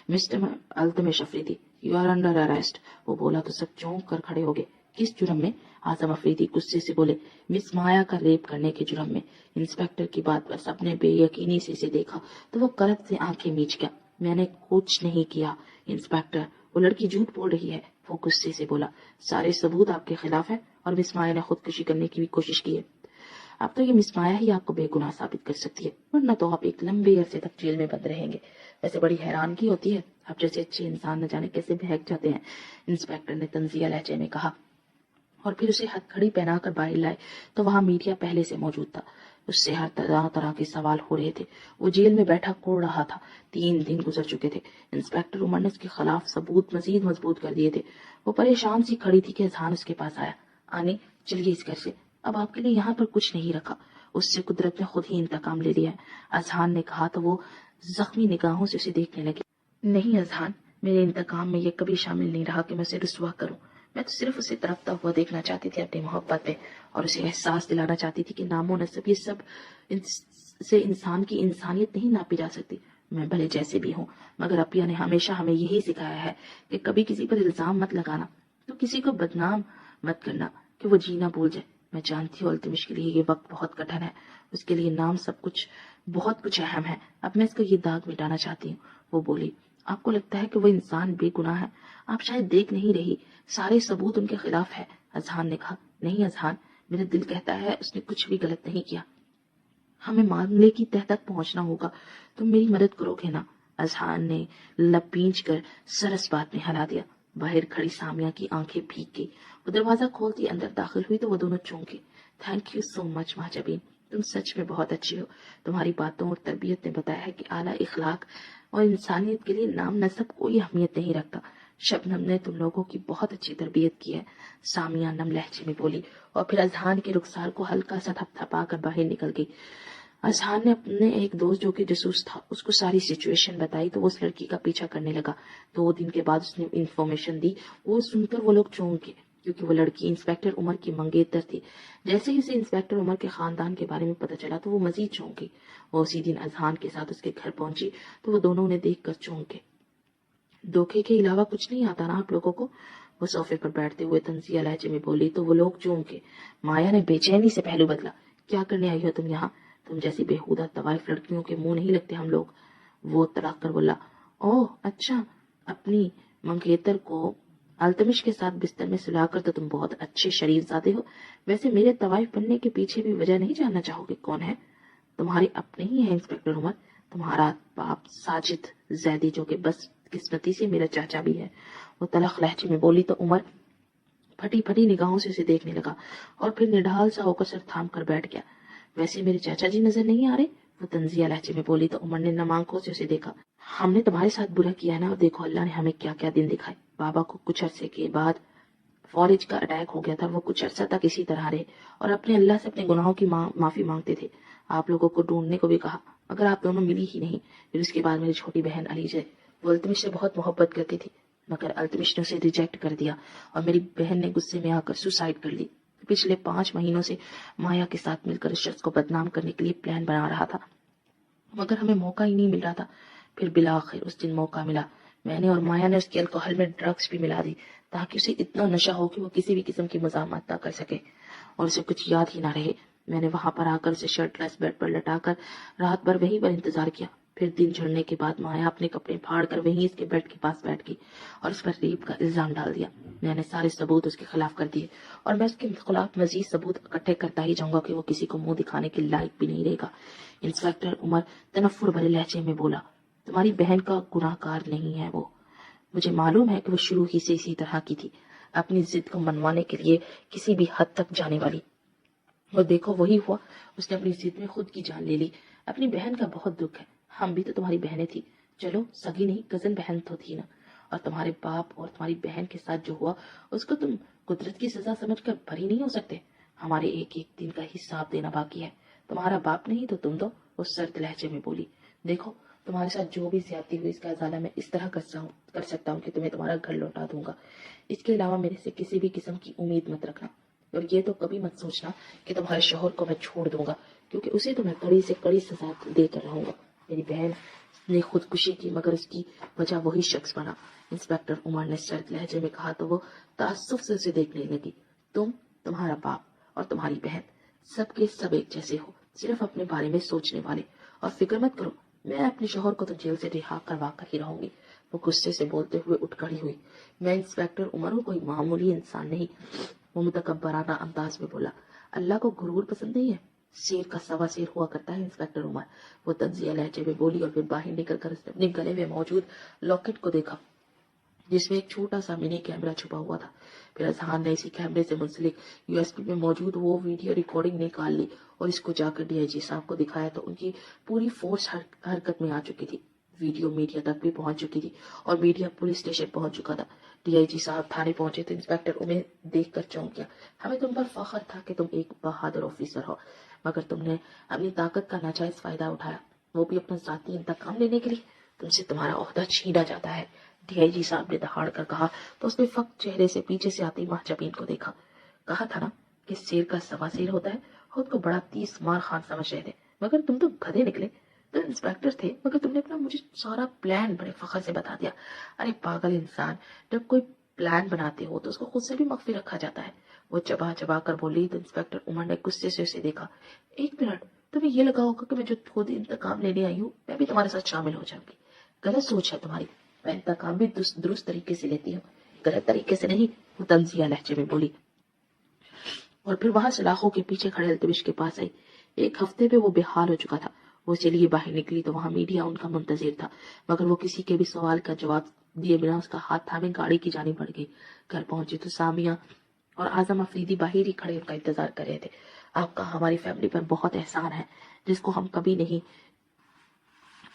Mister Altamash Afridi, you are under arrest, وہ بولا تو سب چونک کر کھڑے ہو گئے۔ کس جرم میں؟ اعظم افریدی غصے سے بولے۔ مس مایا کا ریپ کرنے کے جرم میں۔ انسپیکٹر کی بات پر سب نے بے یقینی سے اسے دیکھا تو وہ کرت سے آنکھیں میچ گیا۔ میں نے کچھ نہیں کیا انسپیکٹر، وہ لڑکی جھوٹ بول رہی ہے، وہ غصے سے بولا۔ سارے ثبوت آپ کے خلاف ہے اور مس مایا نے خودکشی کرنے کی بھی کوشش کی ہے۔ اب تو یہ مس مایا ہی آپ کو بے گناہ ثابت کر سکتی ہے، ورنہ تو آپ ایک لمبے عرصے تک جیل میں بند رہیں گے۔ ویسے بڑی حیرانگی ہوتی ہے، آپ جیسے اچھے انسان نہ جانے کیسے بہک جاتے ہیں، انسپیکٹر نے طنزیہ لہجے میں کہا، اور پھر اسے ہتھ کھڑی پہنا کر باہر لائے تو وہاں میڈیا پہلے سے موجود تھا۔ اس سے ہر طرح طرح کے سوال ہو رہے تھے۔ وہ جیل میں بیٹھا کوڑ رہا تھا۔ 3 دن گزر چکے تھے۔ انسپیکٹر عمر نے اس کے خلاف ثبوت مزید مضبوط کر دیے تھے۔ وہ پریشان سی کھڑی تھی کہ اذہان اس کے پاس آیا۔ آنے چلیے اس گھر سے، اب آپ کے لیے یہاں پر کچھ نہیں رکھا، اس سے قدرت نے خود ہی انتقام لے لیا ہے، اذہان نے کہا تو وہ زخمی نگاہوں سے اسے دیکھنے لگی۔ نہیں اذہان، میرے انتقام میں یہ کبھی شامل نہیں رہا کہ میں اسے رسوا کروں، میں تو صرف اسے تڑپتا ہوا دیکھنا چاہتی تھی اپنی محبت پہ، اور اسے احساس دلانا چاہتی تھی کہ نام و نسب یہ سب سے انسان کی انسانیت نہیں ناپی جا سکتی۔ میں بھلے جیسے بھی ہوں، مگر اپیا نے ہمیشہ ہمیں یہی سکھایا ہے کہ کبھی کسی پر الزام مت لگانا، تو کسی کو بدنام مت کرنا کہ وہ جینا بھول جائے۔ میں جانتی ہوں التمش کے لیے یہ وقت بہت کٹھن ہے، اس کے لیے نام سب کچھ بہت کچھ اہم ہے، اب میں اس کا یہ داغ مٹانا چاہتی ہوں۔ وہ بولی آپ کو لگتا ہے کہ وہ انسان بے گناہ ہے، آپ شاید دیکھ نہیں رہی، سارے ثبوت ان کے خلاف ہے۔ اذہان نے کہا نہیں اذہان، میرا دل کہتا ہے اس نے کچھ بھی غلط نہیں کیا، ہمیں معاملے کی تہ تک پہنچنا ہوگا، تم میری مدد کرو گے نا؟ اذہان نے لب پینچ کر سر اس بات میں ہلا دیا۔ باہر کھڑی سامیہ کی آنکھیں بھیگ گئی، وہ دروازہ کھولتی اندر داخل ہوئی تو وہ دونوں چونکے۔ تھینک یو سو مچ مہاجبین، تم سچ میں بہت اچھی ہو، تمہاری باتوں اور تربیت نے بتایا ہے کہ اعلیٰ اخلاق اور انسانیت کے لیے نام نسب کوئی اہمیت نہیں رکھتا۔ شبنم نے تم لوگوں کی بہت اچھی تربیت کی ہے، سامیہ نم لہجے میں بولی، اور پھر اذہان کے رخسار کو ہلکا سا تھپ تھپا کر باہر نکل گئی۔ اذہان نے اپنے ایک دوست جو کہ جاسوس تھا اس کو ساری سچویشن بتائی تو وہ اس لڑکی کا پیچھا کرنے لگا۔ 2 دن کے بعد اس نے انفارمیشن دی، وہ سن کر وہ لوگ چونک گئے کیونکہ وہ لڑکی انسپیکٹر عمر کی منگیتر تھی۔ جیسے ہی اسے انسپیکٹر عمر کے خاندان کے بارے میں پتہ چلا تو وہ مزید چونک گئی۔ وہ اسی دن اذہان کے ساتھ اس کے گھر پہنچی تو وہ دونوں انہیں دیکھ کر چونک گئے۔ دھوکے کے علاوہ کچھ نہیں آتا نا آپ لوگوں کو؟ وہ صوفے پر بیٹھتے ہوئے طنزیہ لہجے میں بولی تو وہ لوگ چونک گئے۔ مایا نے بے چینی سے پہلو بدلا، کیا کرنے آئی ہو تم یہاں؟ تم جیسی بےہودہ طوائف لڑکیوں کے منہ نہیں لگتے ہم لوگ۔ وہ تڑاک کر بولا اوہ اچھا، اپنی منگیتر کو التمش کے ساتھ بستر میں سلا کر تو تم بہت اچھے شریف زادے ہو۔ ویسے میرے طوائف بننے کے پیچھے بھی وجہ نہیں جاننا چاہو گے کون ہے؟ تمہارے اپنے ہی ہیں انسپیکٹر عمر، تمہارا باپ ساجد زیدی جو کہ بس قسمتی سے میرا چاچا بھی ہے۔ وہ تلخ لہجے میں بولی تو عمر پھٹی پھٹی نگاہوں سے اسے دیکھنے لگا اور پھر نڈھال سا ہو کر سر تھام کر بیٹھ گیا۔ ویسے میرے چاچا جی نظر نہیں آ رہے؟ وہ طنزیہ لہجے میں بولی تو عمر نے نم آنکھوں سے اسے دیکھا۔ ہم نے تمہارے ساتھ برا کیا نا، اور دیکھو اللہ نے ہمیں کیا کیا دن دکھائے۔ بابا کو کچھ عرصے کے بعد فالج کا اٹیک ہو گیا تھا، وہ کچھ عرصہ تک اسی طرح رہے اور اپنے اللہ سے اپنے گناہوں کی معافی مانگتے تھے۔ آپ لوگوں کو ڈھونڈنے کو بھی کہا مگر آپ دونوں ملی ہی نہیں۔ پھر اس کے بعد میری چھوٹی بہن علیجہ، وہ التمش سے بہت محبت کرتی تھی مگر التمش نے اسے ریجیکٹ کر دیا اور میری بہن نے غصے میں آ کر سوسائڈ کر لی۔ پچھلے 5 مہینوں سے مایا کے ساتھ مل کر اس شخص کو بدنام کرنے کے لیے پلان بنا رہا تھا مگر ہمیں موقع ہی نہیں مل رہا تھا۔ پھر بالآخر اس دن موقع ملا، میں نے اور مایا نے اس کے الکوہل میں ڈرگس بھی ملا دی تاکہ اسے اتنا نشہ ہو کہ وہ کسی بھی قسم کی مزاحمت نہ کر سکے اور اسے کچھ یاد ہی نہ رہے۔ میں نے وہاں پر آ کر اسے شرٹ لیس بیڈ پر لٹا کر رات بھر وہیں پر انتظار کیا پھر دن چڑھنے کے بعد مایا اپنے کپڑے پھاڑ کر وہیں اس کے بیڈ کے پاس بیٹھ گئی اور اس پر ریپ کا الزام ڈال دیا. میں نے سارے ثبوت اس کے خلاف کر دیے اور میں اس کے خلاف مزید ثبوت اکٹھے کرتا ہی جاؤں گا کہ وہ کسی کو منہ دکھانے کے لائق بھی نہیں رہے گا. انسپکٹر عمر تنفر بھرے لہجے میں بولا, تمہاری بہن کا گناہ کار نہیں ہے وہ. مجھے معلوم ہے کہ وہ شروع ہی سے اسی طرح کی تھی, اپنی ضد کو منوانے کے لیے کسی بھی حد تک جانے والی. اور دیکھو وہی ہوا, اس نے اپنی ضد میں خود کی جان لے لی. اپنی بہن کا بہت دکھ ہے, ہم بھی تو تمہاری بہنیں تھی, چلو سگی نہیں کزن بہن تو تھی نا. اور تمہارے باپ اور تمہاری بہن کے ساتھ جو ہوا اس کو تم قدرت کی سزا سمجھ کر بری نہیں ہو سکتے. ہمارے ایک ایک دن کا حساب دینا باقی ہے. تمہارا باپ نہیں تو تم دو, اس سرد لہجے میں بولی. دیکھو تمہارے ساتھ جو بھی زیادتی ہوئی اس کا ازالہ میں اس طرح کر سکتا ہوں کہ تمہیں تمہارا گھر لوٹا دوں گا. اس کے علاوہ میرے سے کسی بھی قسم کی امید مت رکھنا, اور یہ تو کبھی مت سوچنا کہ تمہارے شوہر کو میں چھوڑ دوں گا, کیونکہ اسے تو میں کڑی سے کڑی سزا دے کر رہوں گا. میری بہن نے خودکشی کی مگر اس کی وجہ وہی شخص بنا. انسپکٹر عمر نے سرد لہجے میں کہا تو وہ تعصب سے اسے دیکھنے لگی. تمہارا باپ اور تمہاری بہن سب کے سب ایک جیسے ہو, صرف اپنے بارے میں سوچنے والے. اور فکر مت کرو, میں اپنے شوہر کو تو جیل سے رہا کروا کر ہی رہوں گی. وہ غصے سے بولتے ہوئے اٹھ کھڑی ہوئی. میں انسپکٹر عمر ہوں, کوئی معمولی انسان نہیں. وہ متکبرانہ انداز میں بولا. اللہ کو غرور پسند نہیں ہے, شیر کا سوا شیر ہوا کرتا ہے انسپکٹر عمر. وہ تنزیہ لہجے میں بولی اور پھر باہر نکل کر اس نے اپنے گلے میں موجود لاکٹ کو دیکھا جس میں ایک چھوٹا سا منی کیمرہ چھپا ہوا تھا. پھر اذہان نے اسی کیمرے سے منسلک USB میں موجود وہ ویڈیو ریکارڈنگ نکال لی اور اس کو جا کر DIG صاحب کو دکھایا تو ان کی پوری فورس حرکت میں آ چکی تھی. ویڈیو میڈیا تک بھی پہنچ چکی تھی اور میڈیا پولیس اسٹیشن پہنچ چکا تھا. DIG صاحب تھانے پہنچے تو انسپکٹر انہیں دیکھ کر چونک گیا. ہمیں تم پر فخر تھا کہ تم ایک بہادر آفیسر ہو, مگر تم نے اپنی طاقت کا ناجائز فائدہ اٹھایا, وہ بھی اپنا ذاتی انتقام لینے کے لیے. تم سے تمہارا عہدہ چھینا جاتا ہے, DIG صاحب نے دہاڑ کر کہا تو اس نے فقط چہرے سے پیچھے سے آتی مہجبین کو دیکھا. کہا تھا نا کہ شیر کا سوا شیر ہوتا ہے. خود کو بڑا 30 مار خان سمجھ رہے تھے, مگر تم تو گدھے نکلے. تو انسپکٹر تھے مگر تم نے اپنا مجھے سارا پلان بڑے فخر سے بتا دیا. ارے پاگل انسان, جب کوئی پلان بناتے ہو تو اس کو خود سے بھی مخفی رکھا جاتا ہے. وہ چبا چبا کر بولی تو انسپکٹر عمر نے غصے سے اسے دیکھا. ایک منٹ, تمہیں یہ لگا ہوگا کہ میں جو خود انتقام لینے آئی ہوں میں بھی تمہارے ساتھ شامل ہو جاؤں گی. غلط سوچ ہے تمہاری. میں انتقام بھی درست طریقے سے لیتی ہوں, غلط طریقے سے نہیں, وہ تنزیہ لہجے میں بولی. اور پھر وہاں سلاخوں کے پیچھے کھڑے التمش کے پاس آئی. ایک ہفتے میں وہ بے حال ہو چکا تھا. وہ چلیے باہر نکلی تو وہاں میڈیا ان کا منتظر تھا, مگر وہ کسی کے بھی سوال کا جواب دیے بنا اس کا ہاتھ تھامے گاڑی کی جانب بڑھ گئی. گھر پہنچی تو سامیہ اور اعظم افریدی باہر ہی کھڑے ان کا انتظار کر رہے تھے. آپ کا ہماری فیملی پر بہت احسان ہے جس کو ہم کبھی نہیں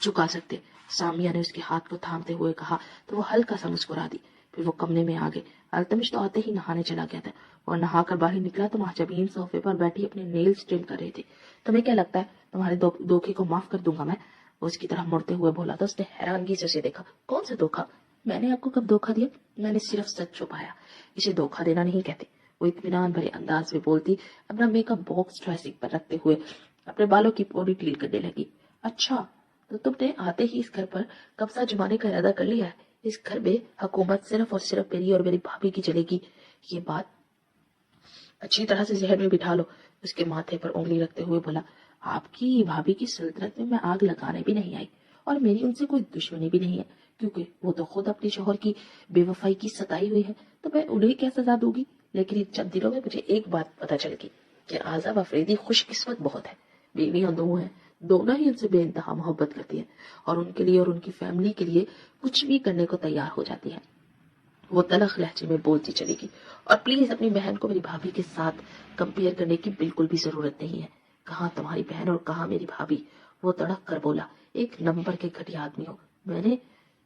چکا سکتے. سامیہ نے اس کے ہاتھ کو تھامتے ہوئے کہا تو وہ ہلکا سا مسکرا دی. پھر وہ کمرے میں آ گئے. التمش تو آتے ہی نہانے چلا گیا تھا اور نہا کر باہر نکلا تو مہجبین صوفے پر بیٹھی اپنے نیلز ٹرم کر رہے تھے. تمہیں کیا لگتا ہے تمہارے دھوکے کو معاف کر دوں گا میں؟ وہ اس کی طرح مڑتے ہوئے بولا تو اس نے حیرانگی سے اسے دیکھا. کون سا دھوکا؟ میں نے آپ کو کب دھوکا دیا؟ میں نے صرف سچ چھپایا, اسے دھوکا دینا نہیں کہتے. وہ اطمینان بھرے انداز میں بولتی, اپنا میک اپ باکس ڈریسنگ پر رکھتے ہوئے اپنے بالوں کی پوری ڈیل کرنے لگی. اچھا, تو تم نے آتے ہی اس گھر پر قبضہ جمانے کا ارادہ کر لیا ہے. اس گھر میں حکومت صرف اور صرف میری اور میری بھابھی کی چلے گی. یہ بات اچھی طرح سے ذہن میں بٹھا لو. اس کے ماتھے پر انگلی رکھتے ہوئے بولا, آپ کی بھابھی کی سلطنت میں آگ لگانے بھی نہیں آئی اور میری ان سے کوئی دشمنی بھی نہیں ہے, کیونکہ وہ تو خود اپنے شوہر کی بے وفائی کی ستائی ہوئی ہے, تو میں انہیں کیا سزا دوں گی. لیکن ان چند دنوں میں مجھے ایک بات پتہ چل گئی کہ اعظم افریدی خوش قسمت بہت ہے. بیویاں دو ہیں, دونوں ہی ان سے بے انتہا محبت کرتی ہیں اور ان کے لیے اور ان کی فیملی کے لیے کچھ بھی کرنے کو تیار ہو جاتی ہے. وہ تلخ لہجے میں بولتی چلی گئی. اور پلیز اپنی بہن کو میری بھابھی کے ساتھ کمپیئر کرنے کی بالکل بھی ضرورت نہیں ہے. کہاں تمہاری بہن اور کہاں میری بھابھی, وہ تڑک کر بولا. ایک نمبر کے گھٹیا آدمی ہو. میں نے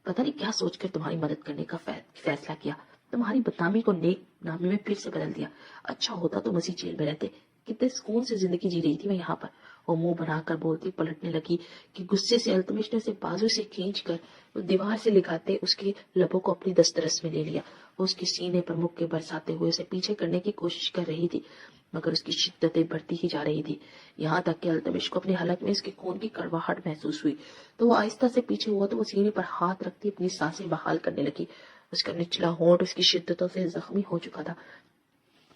پتہ نہیں کیا سوچ کر تمہاری مدد کرنے کا فیصلہ کیا, تمہاری بدنامی کو نیک نامی میں پھر سے بدل دیا. اچھا ہوتا تم اسی جیل میں رہتے, کتنے سکون سے زندگی جی رہی تھی میں یہاں پر. وہ منہ بنا کر بولتی پلٹنے لگی کہ غصے سے التمش نے اسے بازو سے کھینچ کر دیوار سے لگاتے اس کے لبوں کو اپنی دسترس میں لے لیا. وہ اس کے سینے پر مکے برساتے ہوئے اسے پیچھے کرنے کی کوشش کر رہی تھی, مگر اس کی شدتیں بڑھتی ہی جا رہی تھی, یہاں تک کہ التمش کو اپنے حلق میں اس کے خون کی کڑواہٹ محسوس ہوئی. تو وہ آہستہ سے پیچھے ہوا تو وہ سینے پر ہاتھ رکھتی اپنی سانسیں بحال کرنے لگی. اس کا نچلا ہونٹ اس کی شدتوں سے زخمی ہو چکا تھا.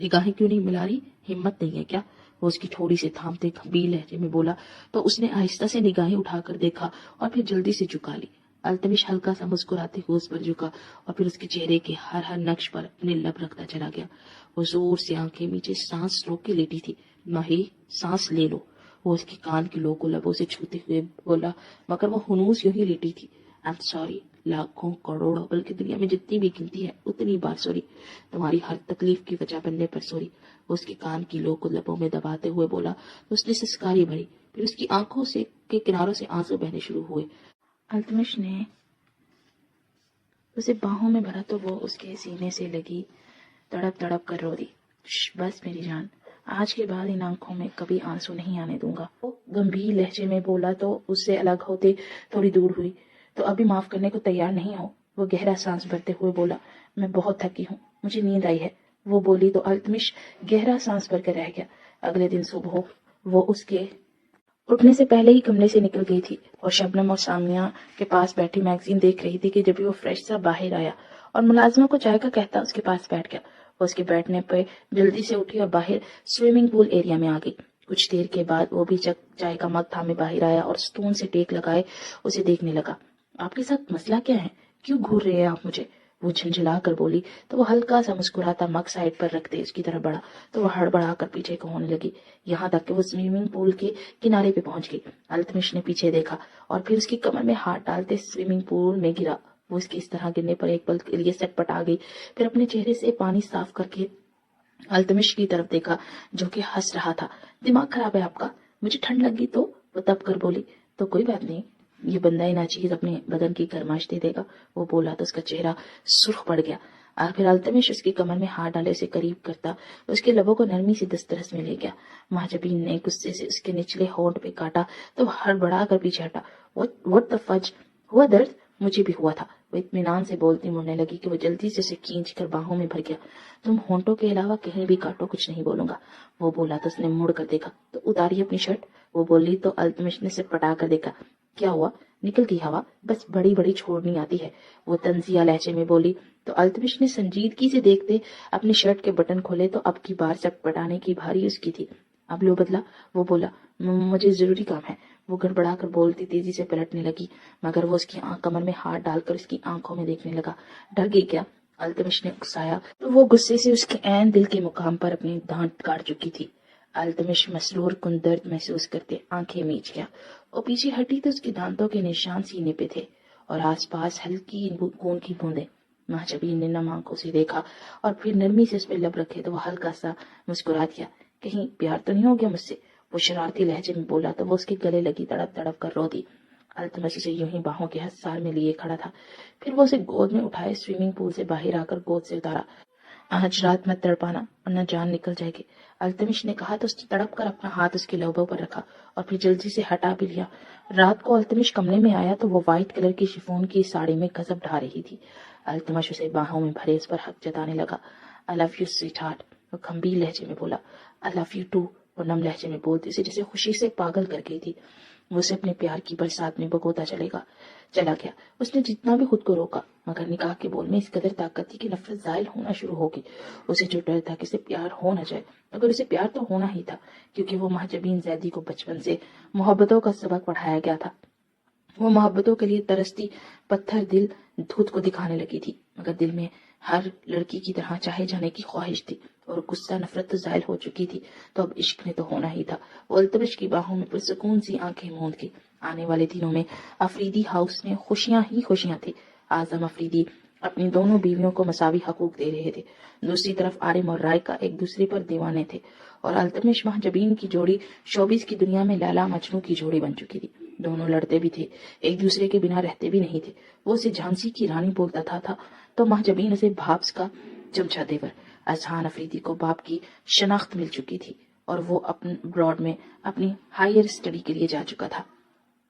نگاہیں کیوں نہیں ملا رہی؟ ہمت نہیں ہے کیا؟ وہ اس کی تھوڑی سے تھامتے گمبھیر لہجے میں بولا تو اس نے آہستہ سے نگاہیں اٹھا کر دیکھا اور پھر جلدی سے جھکا لی۔ التمش ہلکا سا مسکراتے ہوئے اس پر جھکا اور پھر اس کے چہرے کے ہر نقش پر اپنے لب رکھتا چلا گیا۔ وہ زور سے آنکھیں نیچے سانس روک کے لیٹی تھی۔ ماہی، سانس لے لو، وہ اس کے کان کی لو کو لبوں سے چھوتے ہوئے بولا، مگر وہ ہنوس یوں ہی لیٹی تھی۔ I'm sorry، لاکھوں کروڑوں بلکہ دنیا میں جتنی بھی گنتی ہے اتنی بار سوری، تمہاری ہر تکلیف کی وجہ بننے پر سوری۔ وہ اس کے کان کی لو کو لبوں میں دباتے ہوئے بولا تو اس نے سسکاری بھری، پھر اس کی آنکھوں سے کے کناروں سے آنسو بہنے شروع ہوئے۔ التمش نے اسے باہوں میں بھرا تو وہ اس کے سینے سے لگی تڑپ تڑپ کر رو دی۔ بس میری جان، آج کے بعد ان آنکھوں میں کبھی آنسو نہیں آنے دوں گا، وہ گمبھیر لہجے میں بولا تو اس سے الگ ہوتے تھوڑی دور ہوئی۔ تو ابھی معاف کرنے کو تیار نہیں ہو؟ وہ گہرا سانس بھرتے ہوئے بولا۔ میں بہت تھکی ہوں، مجھے نیند آئی ہے، وہ بولی تو التمش گہرا سانس بھر کر رہ گیا۔ اگلے دن صبح وہ اس کے اٹھنے سے پہلے ہی کمرے سے نکل گئی تھی اور شبنم اور سامیہ کے پاس بیٹھی میگزین دیکھ رہی تھی کہ جب وہ فریش سا باہر آیا اور ملازمہ کو چائے کا کہتا اس کے پاس بیٹھ گیا۔ وہ اس کے بیٹھنے پہ جلدی سے اٹھی اور باہر سوئمنگ پول ایریا میں آ گئی۔ کچھ دیر کے بعد وہ بھی چائے کا مگ تھامے باہر آیا اور ستون سے ٹیک لگائے اسے دیکھنے لگا۔ آپ کے ساتھ مسئلہ کیا ہے؟ کیوں گھور رہے ہیں آپ مجھے؟ وہ جھنجھلا کر بولی تو وہ ہلکا سا مسکراتا مگ سائڈ پر رکھتے اس کی طرف بڑھا تو وہ ہڑبڑا کر پیچھے کو ہونے لگی، یہاں تک کہ وہ سوئمنگ پول کے کنارے پہ پہنچ گئی۔ التمش نے پیچھے دیکھا اور پھر اس کی کمر میں ہاتھ ڈالتے سوئمنگ پول میں گرا۔ وہ اس کے اس طرح گرنے پر ایک پل کے لیے سٹ پٹا گئی، پھر اپنے چہرے سے پانی صاف کر کے التمش کی طرف دیکھا جو کہ ہنس رہا تھا۔ دماغ خراب ہے آپ کا؟ مجھے ٹھنڈ لگی تو؟ وہ تب کر بولی تو کوئی بات نہیں، یہ بندہ ناچیز اپنے بدن کی گرماش دے دے گا، وہ بولا تو اس کا چہرہ سرخ پڑ گیا۔ اور پھر التمش اس کی کمر میں ہاتھ ڈالے اسے قریب کرتا اس کے لبوں کو نرمی سے دسترس میں لے گیا۔ مہاجبین نے غصے سے اس کے نچلے ہونٹ پہ کاٹا تو ہڑبڑا کر پیچھے ہٹا۔ What the fudge؟ ہوا درد؟ مجھے بھی ہوا تھا، وہ اطمینان سے بولتی مڑنے لگی کہ وہ جلدی سے اسے کھینچ کر باہوں میں بھر گیا۔ تم ہونٹوں کے علاوہ کہیں بھی کاٹو، کچھ نہیں بولوں گا، وہ بولا تو اس نے مڑ کر دیکھا تو اتاری اپنی شرٹ، وہ بولی تو التمش نے سر پٹا کر دیکھا۔ کیا ہوا؟ نکل گئی ہوا؟ بس بڑی بڑی چھوڑنی آتی ہے، وہ طنزیہ لہجے میں بولی تو التمش نے سنجیدگی سے دیکھتے اپنی شرٹ کے بٹن کھولے تو اب کی بار سٹ پٹانے کی بھاری اس کی تھی۔ اب لو بدلا، وہ بولا مجھے ضروری کام ہے، وہ گڑبڑا کر بولتی تیزی سے پلٹنے لگی مگر وہ اس کی کمر میں ہاتھ ڈال کر اس کی آنکھوں میں دیکھنے لگا۔ ڈر گئی کیا؟ التمش نے اکسایا تو وہ غصے سے اس کے عین دل کے مقام پر اپنی دانت کاٹ چکی تھی۔ التمش مسرور کن درد محسوس کرتے آنکھیں میچ گیا، وہ پیچھے ہٹی تو اس کے دانتوں کے نشان سینے پہ تھے اور آس پاس ہلکی خون کی بوندیں۔ مہاجبین نے نم آنکھوں سے دیکھا اور پھر نرمی سے اس پہ لب رکھے تو وہ ہلکا سا مسکرا دیا۔ کہیں پیار تو نہیں ہو گیا مجھ سے؟ وہ شرارتی لہجے میں بولا تو وہ اس کے گلے لگی تڑپ تڑپ کر رو دی۔ التمش اسے یوں ہی باہوں کے حصار میں لیے کھڑا تھا، پھر وہ اسے گود میں اٹھائے سوئمنگ پول سے باہر آ کر گود سے اتارا۔ آج رات مت تڑپانا ورنہ جان نکل جائے گی، التمش نے کہا تو اس نے تڑپ کر اپنا ہاتھ اس کے لبوں پر رکھا اور پھر جلدی سے ہٹا بھی لیا۔ رات کو التمش کمرے میں آیا تو وہ وائٹ کلر کی شفون کی ساڑی میں غضب ڈھا رہی تھی۔ التمش اسے باہوں میں بھرے اس پر حق جتانے لگا۔ I love you sweetheart، وہ گھمبیر لہجے میں بولا۔ I love you too، وہ نم لہجے میں بولتی اسے جسے خوشی سے پاگل کر گئی تھی۔ وہ اسے اپنے پیار کی برسات میں بگوتا چلا گیا۔ اس نے جتنا بھی خود کو روکا مگر نکاح کے بول میں اس قدر طاقت تھی کہ نفرت زائل ہونا شروع ہوگی۔ اسے جو ڈر تھا کہ اسے پیار ہو نہ جائے، مگر اسے پیار تو ہونا ہی تھا کیونکہ وہ مہاجبین زیدی کو بچپن سے محبتوں کا سبق پڑھایا گیا تھا۔ وہ محبتوں کے لیے ترستی پتھر دل دھوت کو دکھانے لگی تھی مگر دل میں ہر لڑکی کی طرح چاہے جانے کی خواہش تھی اور غصہ نفرت تو زائل ہو چکی تھی تو اب عشق نے تو ہونا ہی تھا۔ وہ التمش کی باہوں میں پرسکون سی آنکھیں موند گئی۔ آنے والے دنوں میں افریدی ہاؤس میں خوشیاں ہی خوشیاں تھی۔ اعظم افریدی اپنی دونوں بیویوں کو مساوی حقوق دے رہے تھے، دوسری طرف عارم اور رائکا ایک دوسرے پر دیوانے تھے اور التمش مہاجبین کی جوڑی شوبز کی دنیا میں لیلا مجنوں کی جوڑی بن چکی تھی۔ دونوں لڑتے بھی تھے، ایک دوسرے کے بنا رہتے بھی نہیں تھے۔ وہ اسے جھانسی کی رانی بولتا تھا تو مہاجبین اسے بھابس کا چمچا دیور۔ اذہان افریدی کو باپ کی شناخت مل چکی تھی اور وہ ابراڈ میں اپنی ہائر اسٹڈی کے لیے جا چکا تھا۔